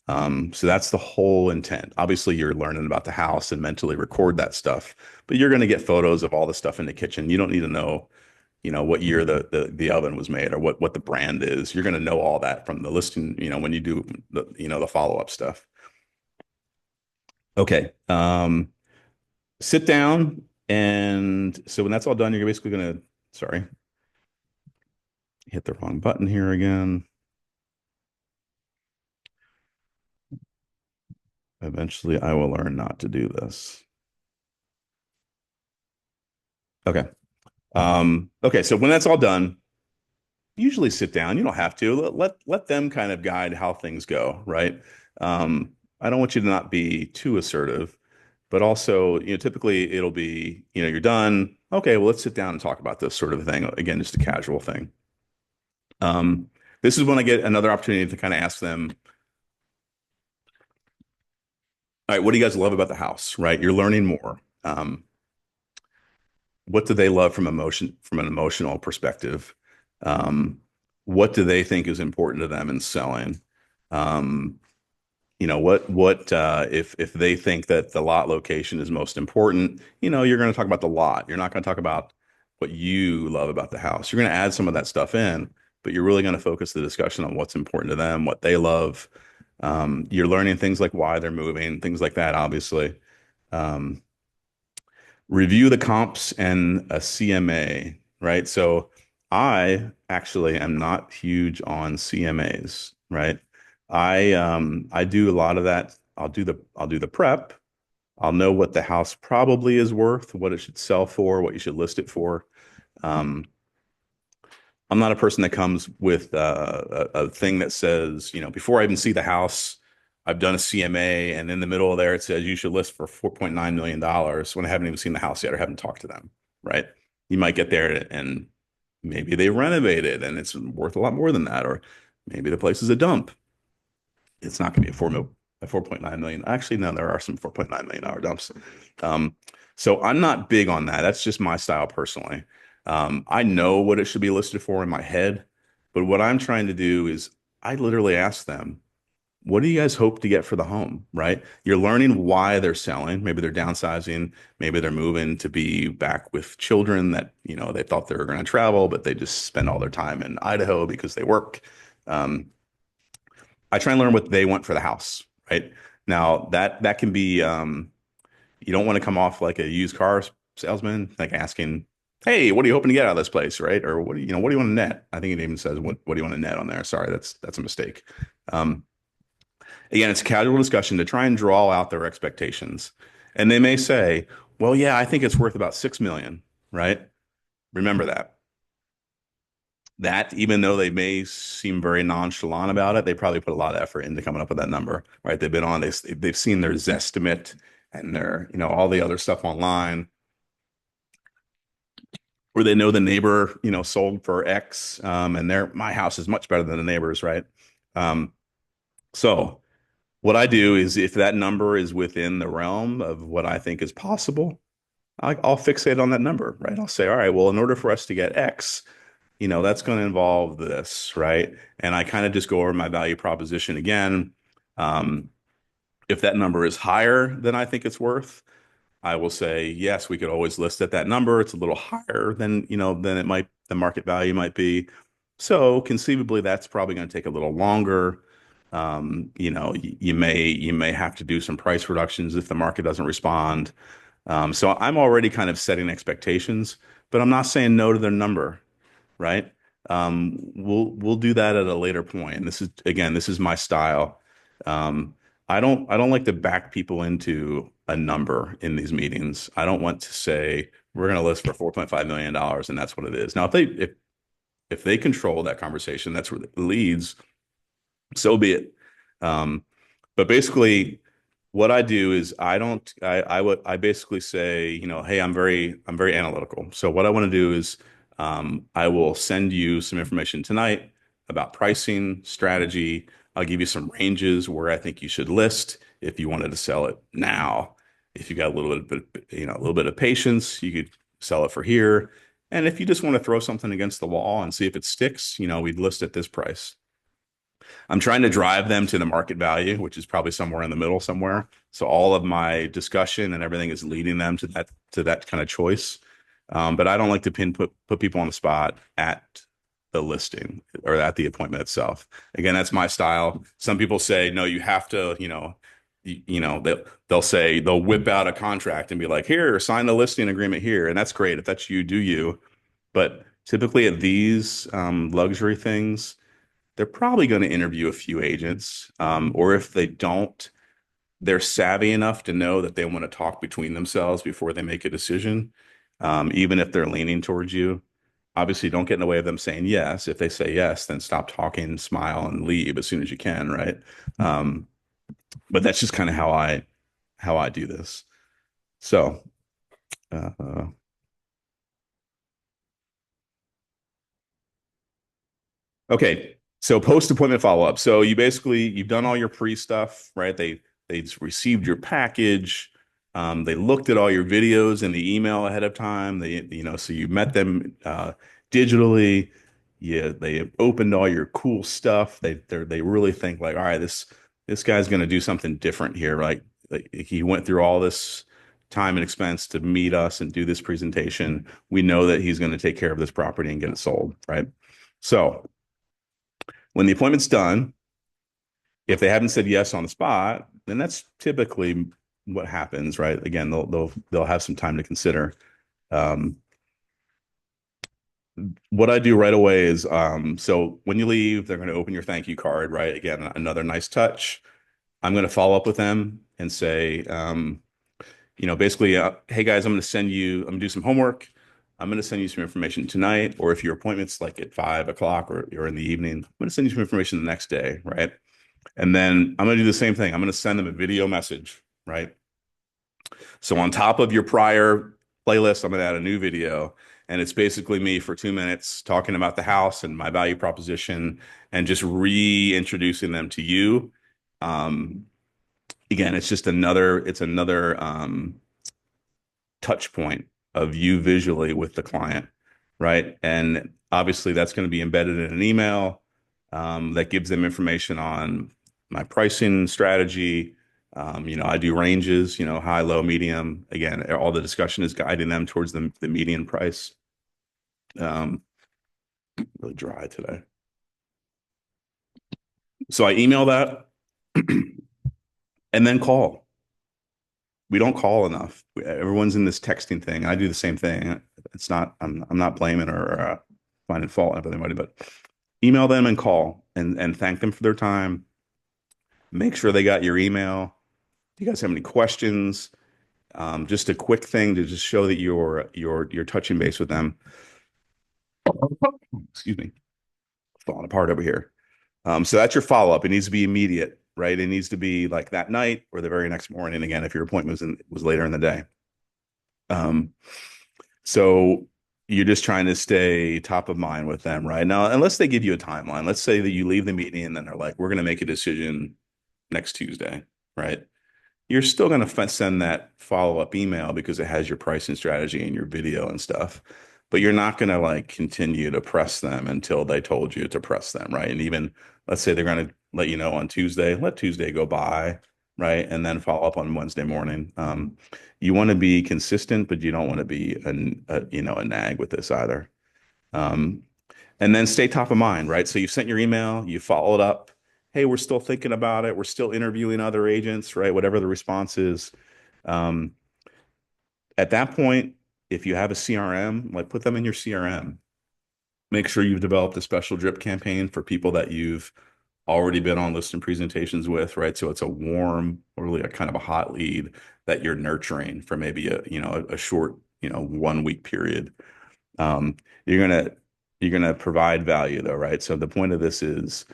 Speaker 1: So that's the whole intent. Obviously, you're learning about the house and mentally record that stuff, but you're going to get photos of all the stuff in the kitchen. You don't need to know what year the oven was made or what the brand is. You're going to know all that from the listing, when you do the follow-up stuff. Okay. Sit down. And so when that's all done, you're basically going to, sorry, hit the wrong button here again. Eventually, I will learn not to do this. Okay. Okay. So when that's all done, usually sit down. You don't have to let them kind of guide how things go, right? I don't want you to not be too assertive, but also, typically it'll be, you're done. Okay, well, let's sit down and talk about this sort of thing. Again, just a casual thing. Um, this is when I get another opportunity to kind of ask them, all right, what do you guys love about the house, right? You're learning more. What do they love from an emotional perspective? Um, what do they think is important to them in selling? Um, if they think that the lot location is most important, you're going to talk about the lot. You're not going to talk about what you love about the house. You're going to add some of that stuff in, but you're really going to focus the discussion on what's important to them, what they love. You're learning things like why they're moving, things like that, obviously. Um, Review the comps and a CMA, right? So I actually am not huge on CMAs, right? I do a lot of that. I'll do the prep. I'll know what the house probably is worth, what it should sell for, what you should list it for. Um, I'm not a person that comes with a thing that says, before I even see the house, I've done a CMA, and in the middle of there it says you should list for $4.9 million when I haven't even seen the house yet or haven't talked to them, right? You might get there and maybe they renovate it and it's worth a lot more than that, or maybe the place is a dump. It's not going to be a 4.9 million. Actually, no, there are some $4.9 million dumps. Um, so I'm not big on that. That's just my style personally. I know what it should be listed for in my head, but what I'm trying to do is I literally ask them, what do you guys hope to get for the home, right? You're learning why they're selling. Maybe they're downsizing. Maybe they're moving to be back with children that, they thought they were going to travel, but they just spend all their time in Idaho because they work. Um, I try and learn what they want for the house, right? Now that can be you don't want to come off like a used car salesman, like asking, "Hey, what are you hoping to get out of this place?" Right? Or what do you want to net? I think it even says what do you want to net on there. Sorry, that's a mistake. Um, Again, it's a casual discussion to try and draw out their expectations. And they may say, "Well, yeah, I think it's worth about 6 million," right? Remember that. That even though they may seem very nonchalant about it, they probably put a lot of effort into coming up with that number, right? They've been on this, they've seen their Zestimate and their, all the other stuff online, where they know the neighbor, sold for X, and my house is much better than the neighbor's, right? Um, so what I do is if that number is within the realm of what I think is possible, I'll fixate on that number, right? I'll say, all right, well, in order for us to get X, that's going to involve this, right? And I kind of just go over my value proposition again. Um, if that number is higher than I think it's worth, I will say, yes, we could always list at that number. It's a little higher than, than the market value might be. So conceivably, that's probably going to take a little longer. You may have to do some price reductions if the market doesn't respond. So I'm already kind of setting expectations, but I'm not saying no to their number, right? We'll do that at a later point. And this is my style. I don't like to back people into a number in these meetings. I don't want to say we're going to list for $4.5 million and that's what it is. Now, if they control that conversation, that's where it leads, so be it. Um, but basically, what I do is I basically say, hey, I'm very analytical. So what I want to do is I will send you some information tonight about pricing, strategy. I'll give you some ranges where I think you should list if you wanted to sell it now. If you got a little bit, a little bit of patience, you could sell it for here. And if you just want to throw something against the wall and see if it sticks, we'd list at this price. I'm trying to drive them to the market value, which is probably somewhere in the middle somewhere. So all of my discussion and everything is leading them to that kind of choice. But I don't like to put people on the spot at the listing or at the appointment itself. Again, that's my style. Some people say, no, you have to, they'll say they'll whip out a contract and be like, here, sign the listing agreement here. And that's great. If that's you, do you. But typically at these luxury things, they're probably going to interview a few agents. Or if they don't, they're savvy enough to know that they want to talk between themselves before they make a decision, even if they're leaning towards you. Obviously, don't get in the way of them saying yes. If they say yes, then stop talking, smile, and leave as soon as you can, right? Um, but that's just kind of how I do this. So, uh, okay. So post-appointment follow-up. So you've done all your pre-stuff, right? They received your package. They looked at all your videos in the email ahead of time. So you met them digitally. Yeah, they opened all your cool stuff. They really think like, all right, this guy's going to do something different here. Like he went through all this time and expense to meet us and do this presentation. We know that he's going to take care of this property and get it sold, right? So when the appointment's done, if they haven't said yes on the spot, then that's typically what happens, right? Again, they'll have some time to consider. Um, What I do right away is so when you leave, they're going to open your thank you card, right? Again, another nice touch. I'm going to follow up with them and say, basically, hey guys, I'm going to do some homework. I'm going to send you some information tonight, or if your appointment's like at 5 o'clock or in the evening, I'm going to send you some information the next day, right? And then I'm going to do the same thing. I'm going to send them a video message, right? So on top of your prior playlist, I'm going to add a new video. And it's basically me for 2 minutes talking about the house and my value proposition and just reintroducing them to you. Um, Again, it's another touch point of you visually with the client, right? And obviously that's going to be embedded in an email that gives them information on my pricing strategy. I do ranges, high, low, medium. Again, all the discussion is guiding them towards the median price. Um, Really dry today. So I email that and then call. We don't call enough. Everyone's in this texting thing. I do the same thing. It's not, I'm not blaming or finding fault with anybody, but email them and call and thank them for their time. Make sure they got your email. Do you guys have any questions? Just a quick thing to just show that you're touching base with them. Excuse me, falling apart over here. So that's your follow-up. It needs to be immediate, right? It needs to be like that night or the very next morning. Again, if your appointment was later in the day. Um, So you're just trying to stay top of mind with them right now, unless they give you a timeline. Let's say that you leave the meeting and then they're like, we're going to make a decision next Tuesday, right? You're still going to send that follow-up email because it has your pricing strategy and your video and stuff. But you're not going to like continue to press them until they told you to press them, right? And even let's say they're going to let you know on Tuesday, let Tuesday go by, right? And then follow up on Wednesday morning. You want to be consistent, but you don't want to be a nag with this either. Um, and then stay top of mind, right? So you sent your email, you followed up. Hey, we're still thinking about it. We're still interviewing other agents, right? Whatever the response is. Um, at that point, if you have a CRM, like put them in your CRM. Make sure you've developed a special drip campaign for people that you've already been on listing presentations with, right? So it's a warm or really a kind of a hot lead that you're nurturing for maybe a short, 1 week period. Um, you're gonna you're gonna provide value though, right? So the point of this is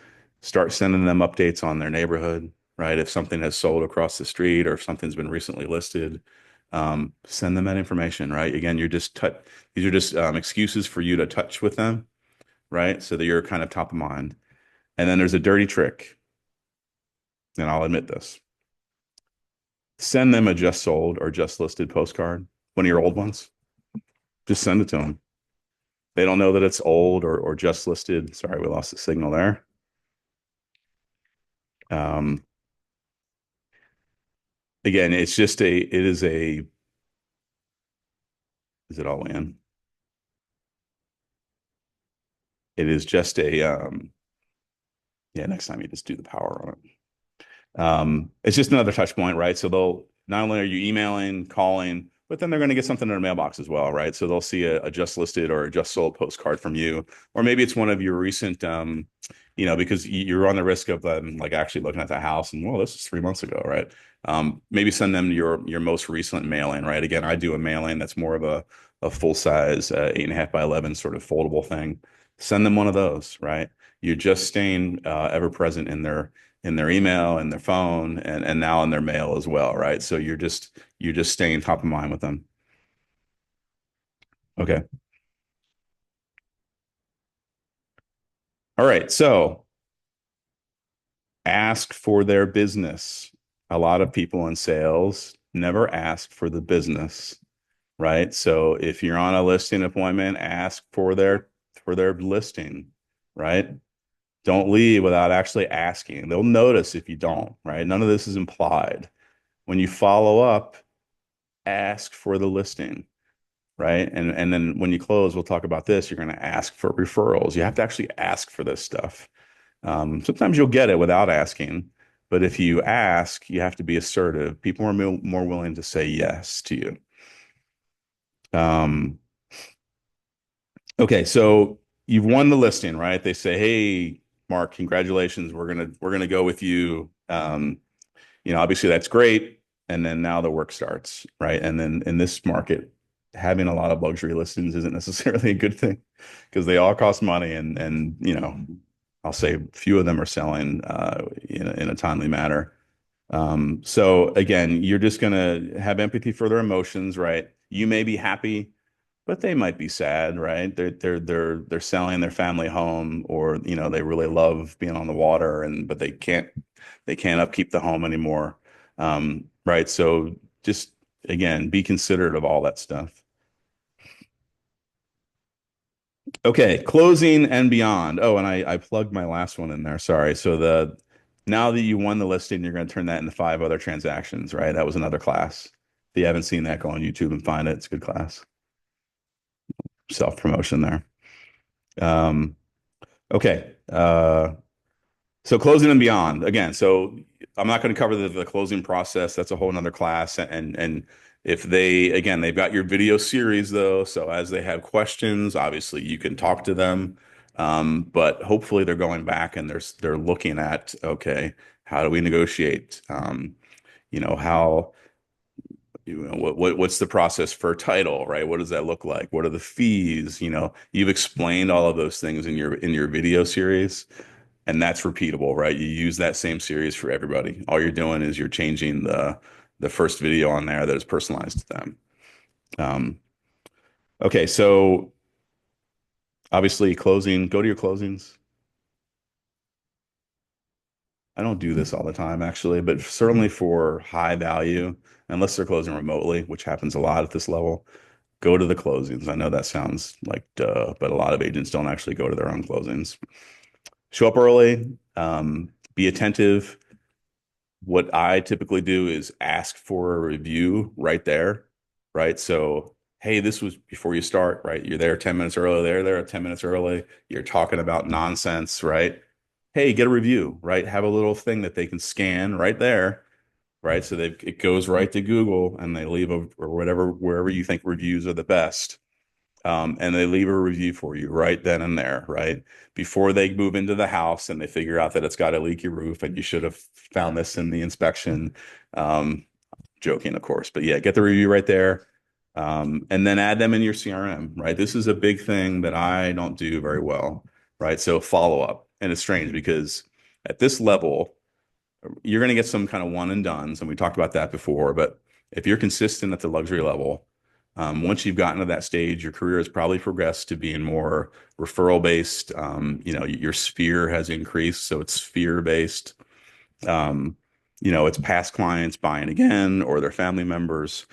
Speaker 1: start sending them updates on their neighborhood, right? If something has sold across the street or if something's been recently listed, send them that information, right? Again, these are just excuses for you to touch with them, right? So that you're kind of top of mind. And then there's a dirty trick, and I'll admit this. Send them a just sold or just listed postcard, one of your old ones. Just send it to them. They don't know that it's old or just listed. Sorry, we lost the signal there. Um, Again, is it all in? It is just yeah, next time you just do the power on it. It's just another touch point, right? So they'll not only are you emailing, calling, but then they're going to get something in their mailbox as well, right? So they'll see a just listed or a just sold postcard from you, or maybe it's one of your recent, because you're on the risk of like actually looking at the house and well, this is 3 months ago, right? Maybe send them your most recent mailing, right? Again, I do a mailing that's more of a full size 8.5 by 11 sort of foldable thing. Send them one of those, right? You're just staying ever present in their email and their phone and now in their mail as well, right? So you're just staying top of mind with them. Okay. All right. So ask for their business. A lot of people in sales never ask for the business, right? So if you're on a listing appointment, ask for their listing, right? Don't leave without actually asking. They'll notice if you don't, right? None of this is implied. When you follow up, ask for the listing, right? And then when you close, we'll talk about this. You're going to ask for referrals. You have to actually ask for this stuff. Sometimes you'll get it without asking, but if you ask, you have to be assertive. People are more willing to say yes to you. Um, Okay, so you've won the listing, right? They say, "Hey, Mark, congratulations. We're gonna go with you." Obviously that's great. And then now the work starts, right? And then in this market, having a lot of luxury listings isn't necessarily a good thing because they all cost money and I'll say few of them are selling in a timely manner. So again, you're just gonna have empathy for their emotions, right? You may be happy, but they might be sad, right? They're selling their family home, or they really love being on the water, and but they can't upkeep the home anymore, right? So just again, be considerate of all that stuff. Okay, closing and beyond. Oh, and I plugged my last one in there. Sorry. So the now that you won the listing, you're going to turn that into five other transactions, right? That was another class. If you haven't seen that, go on YouTube and find it. It's a good class. Self promotion there. Um, okay. So closing and beyond again. So I'm not going to cover the closing process. That's a whole nother class. And if they again, they've got your video series though. So as they have questions, obviously you can talk to them. But hopefully they're going back and they're looking at, okay, how do we negotiate? How what's the process for title, right? What does that look like? What are the fees? You've explained all of those things in your video series. And that's repeatable, right? You use that same series for everybody. All you're doing is you're changing the first video on there that is personalized to them. Um, okay, so obviously closing, go to your closings. I don't do this all the time actually, but certainly for high value, unless they're closing remotely, which happens a lot at this level, go to the closings. I know that sounds like duh, but a lot of agents don't actually go to their own closings. Show up early, be attentive. What I typically do is ask for a review right there, right? So, hey, this was before you start, right? You're there 10 minutes early, they're there 10 minutes early. You're talking about nonsense, right? Hey, get a review, right? Have a little thing that they can scan right there, right? So it goes right to Google and they leave or whatever, wherever you think reviews are the best. And they leave a review for you right then and there, right? Before they move into the house and they figure out that it's got a leaky roof and you should have found this in the inspection. Um, Joking, of course, but yeah, get the review right there. And then add them in your CRM, right? This is a big thing that I don't do very well, right? So follow up. And it's strange because at this level, you're going to get some kind of one and dones, and we talked about that before. But if you're consistent at the luxury level, once you've gotten to that stage, your career has probably progressed to being more referral based. Your sphere has increased, so it's sphere based. Um, it's past clients buying again or their family members.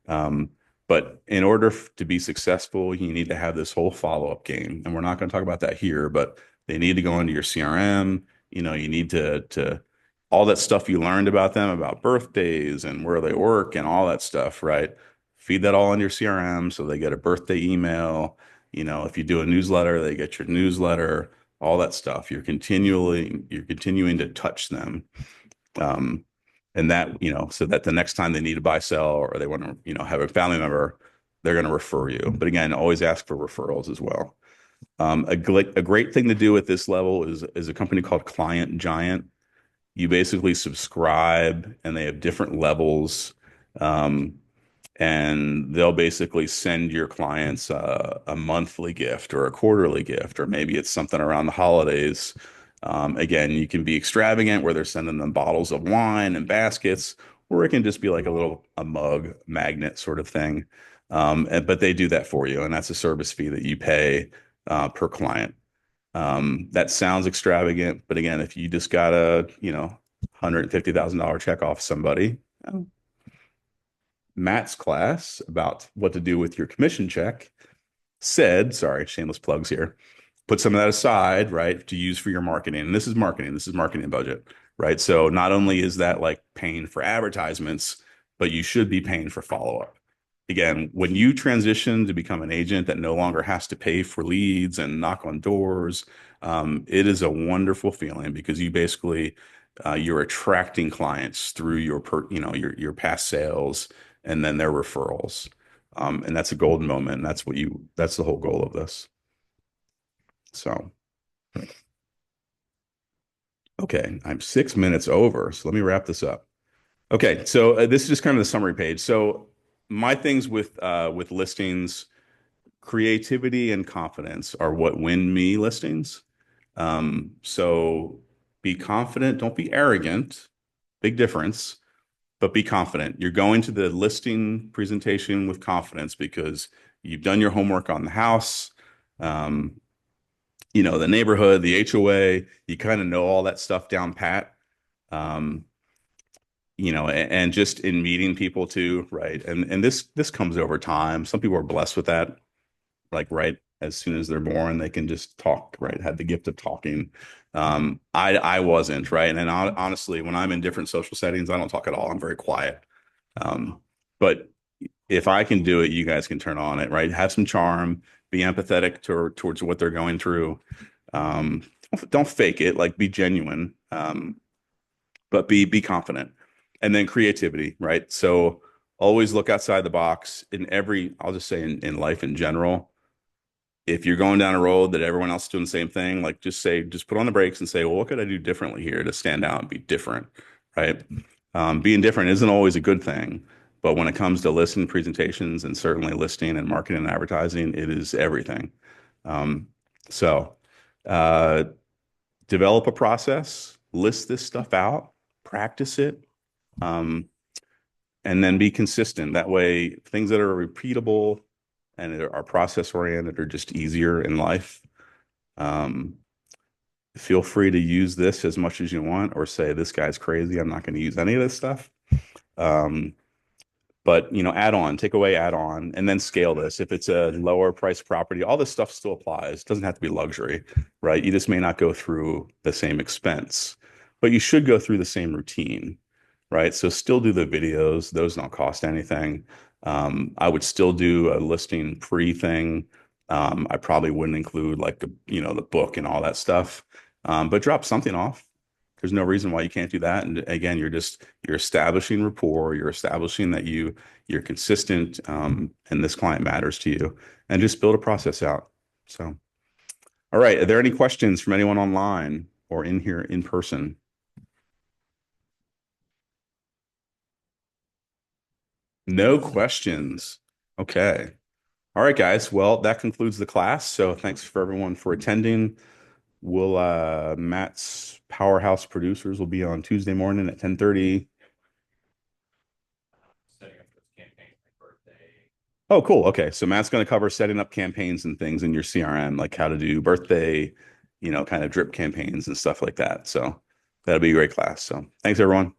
Speaker 1: Um, but in order to be successful, you need to have this whole follow-up game. And we're not going to talk about that here, but they need to go into your CRM. You need to all that stuff you learned about them, about birthdays and where they work and all that stuff, right? Feed that all in your CRM so they get a birthday email. If you do a newsletter, they get your newsletter, all that stuff. You're continuing to touch them. Um, and that, so that the next time they need to buy, sell, or they want to, have a family member, they're going to refer you. But again, always ask for referrals as well. A great thing to do at this level is a company called Client Giant. You basically subscribe and they have different levels. Um, and they'll basically send your clients a monthly gift or a quarterly gift, or maybe it's something around the holidays. Again, you can be extravagant where they're sending them bottles of wine and baskets, or it can just be like a mug magnet sort of thing. But they do that for you, and that's a service fee that you pay per client. That sounds extravagant, but again, if you just got a $150,000 check off somebody, Matt's class about what to do with your commission check said, sorry, shameless plugs here, put some of that aside, right, to use for your marketing. And this is marketing budget, right? So not only is that like paying for advertisements, but you should be paying for follow-up. Again, when you transition to become an agent that no longer has to pay for leads and knock on doors, it is a wonderful feeling because you're attracting clients through your past sales and then their referrals. And that's a golden moment. And that's the whole goal of this. So, okay, I'm 6 minutes over. So let me wrap this up. Okay, so this is just kind of the summary page. So my things with listings, creativity and confidence are what win me listings. So be confident, don't be arrogant. Big difference, but be confident. You're going to the listing presentation with confidence because you've done your homework on the house, um, the neighborhood, the HOA. You kind of know all that stuff down pat. Um, and just in meeting people too, right? And this comes over time. Some people are blessed with that, like right as soon as they're born, they can just talk, right? Had the gift of talking. I wasn't, right? And then honestly, when I'm in different social settings, I don't talk at all. I'm very quiet. Um, but if I can do it, you guys can turn on it, right? Have some charm, be empathetic towards what they're going through. Don't fake it, like be genuine. But be confident. And then creativity, right? So always look outside the box in every, I'll just say in life in general. If you're going down a road that everyone else is doing the same thing, like just put on the brakes and say, well, what could I do differently here to stand out and be different, right? Being different isn't always a good thing, but when it comes to listing presentations and certainly listing and marketing and advertising, it is everything. Um, so, uh, develop a process, list this stuff out, practice it, um, and then be consistent. That way, things that are repeatable and are process oriented are just easier in life. Um, feel free to use this as much as you want, or say this guy's crazy. I'm not going to use any of this stuff. Um, but add on, take away, add on, and then scale this. If it's a lower price property, all this stuff still applies. It doesn't have to be luxury, right? You just may not go through the same expense, but you should go through the same routine, right? So still do the videos. Those don't cost anything. I would still do a listing pre thing. I probably wouldn't include like the book and all that stuff, but drop something off. There's no reason why you can't do that. And again, you're establishing rapport. You're establishing that you're consistent, and this client matters to you, and just build a process out. So, all right. Are there any questions from anyone online or in here in person? No questions. Okay. All right, guys. Well, that concludes the class. So thanks for everyone for attending. Matt's Powerhouse Producers will be on Tuesday morning at 10:30. Oh, cool. Okay. So Matt's going to cover setting up campaigns and things in your CRM, like how to do birthday, kind of drip campaigns and stuff like that. So that'll be a great class. So thanks, everyone.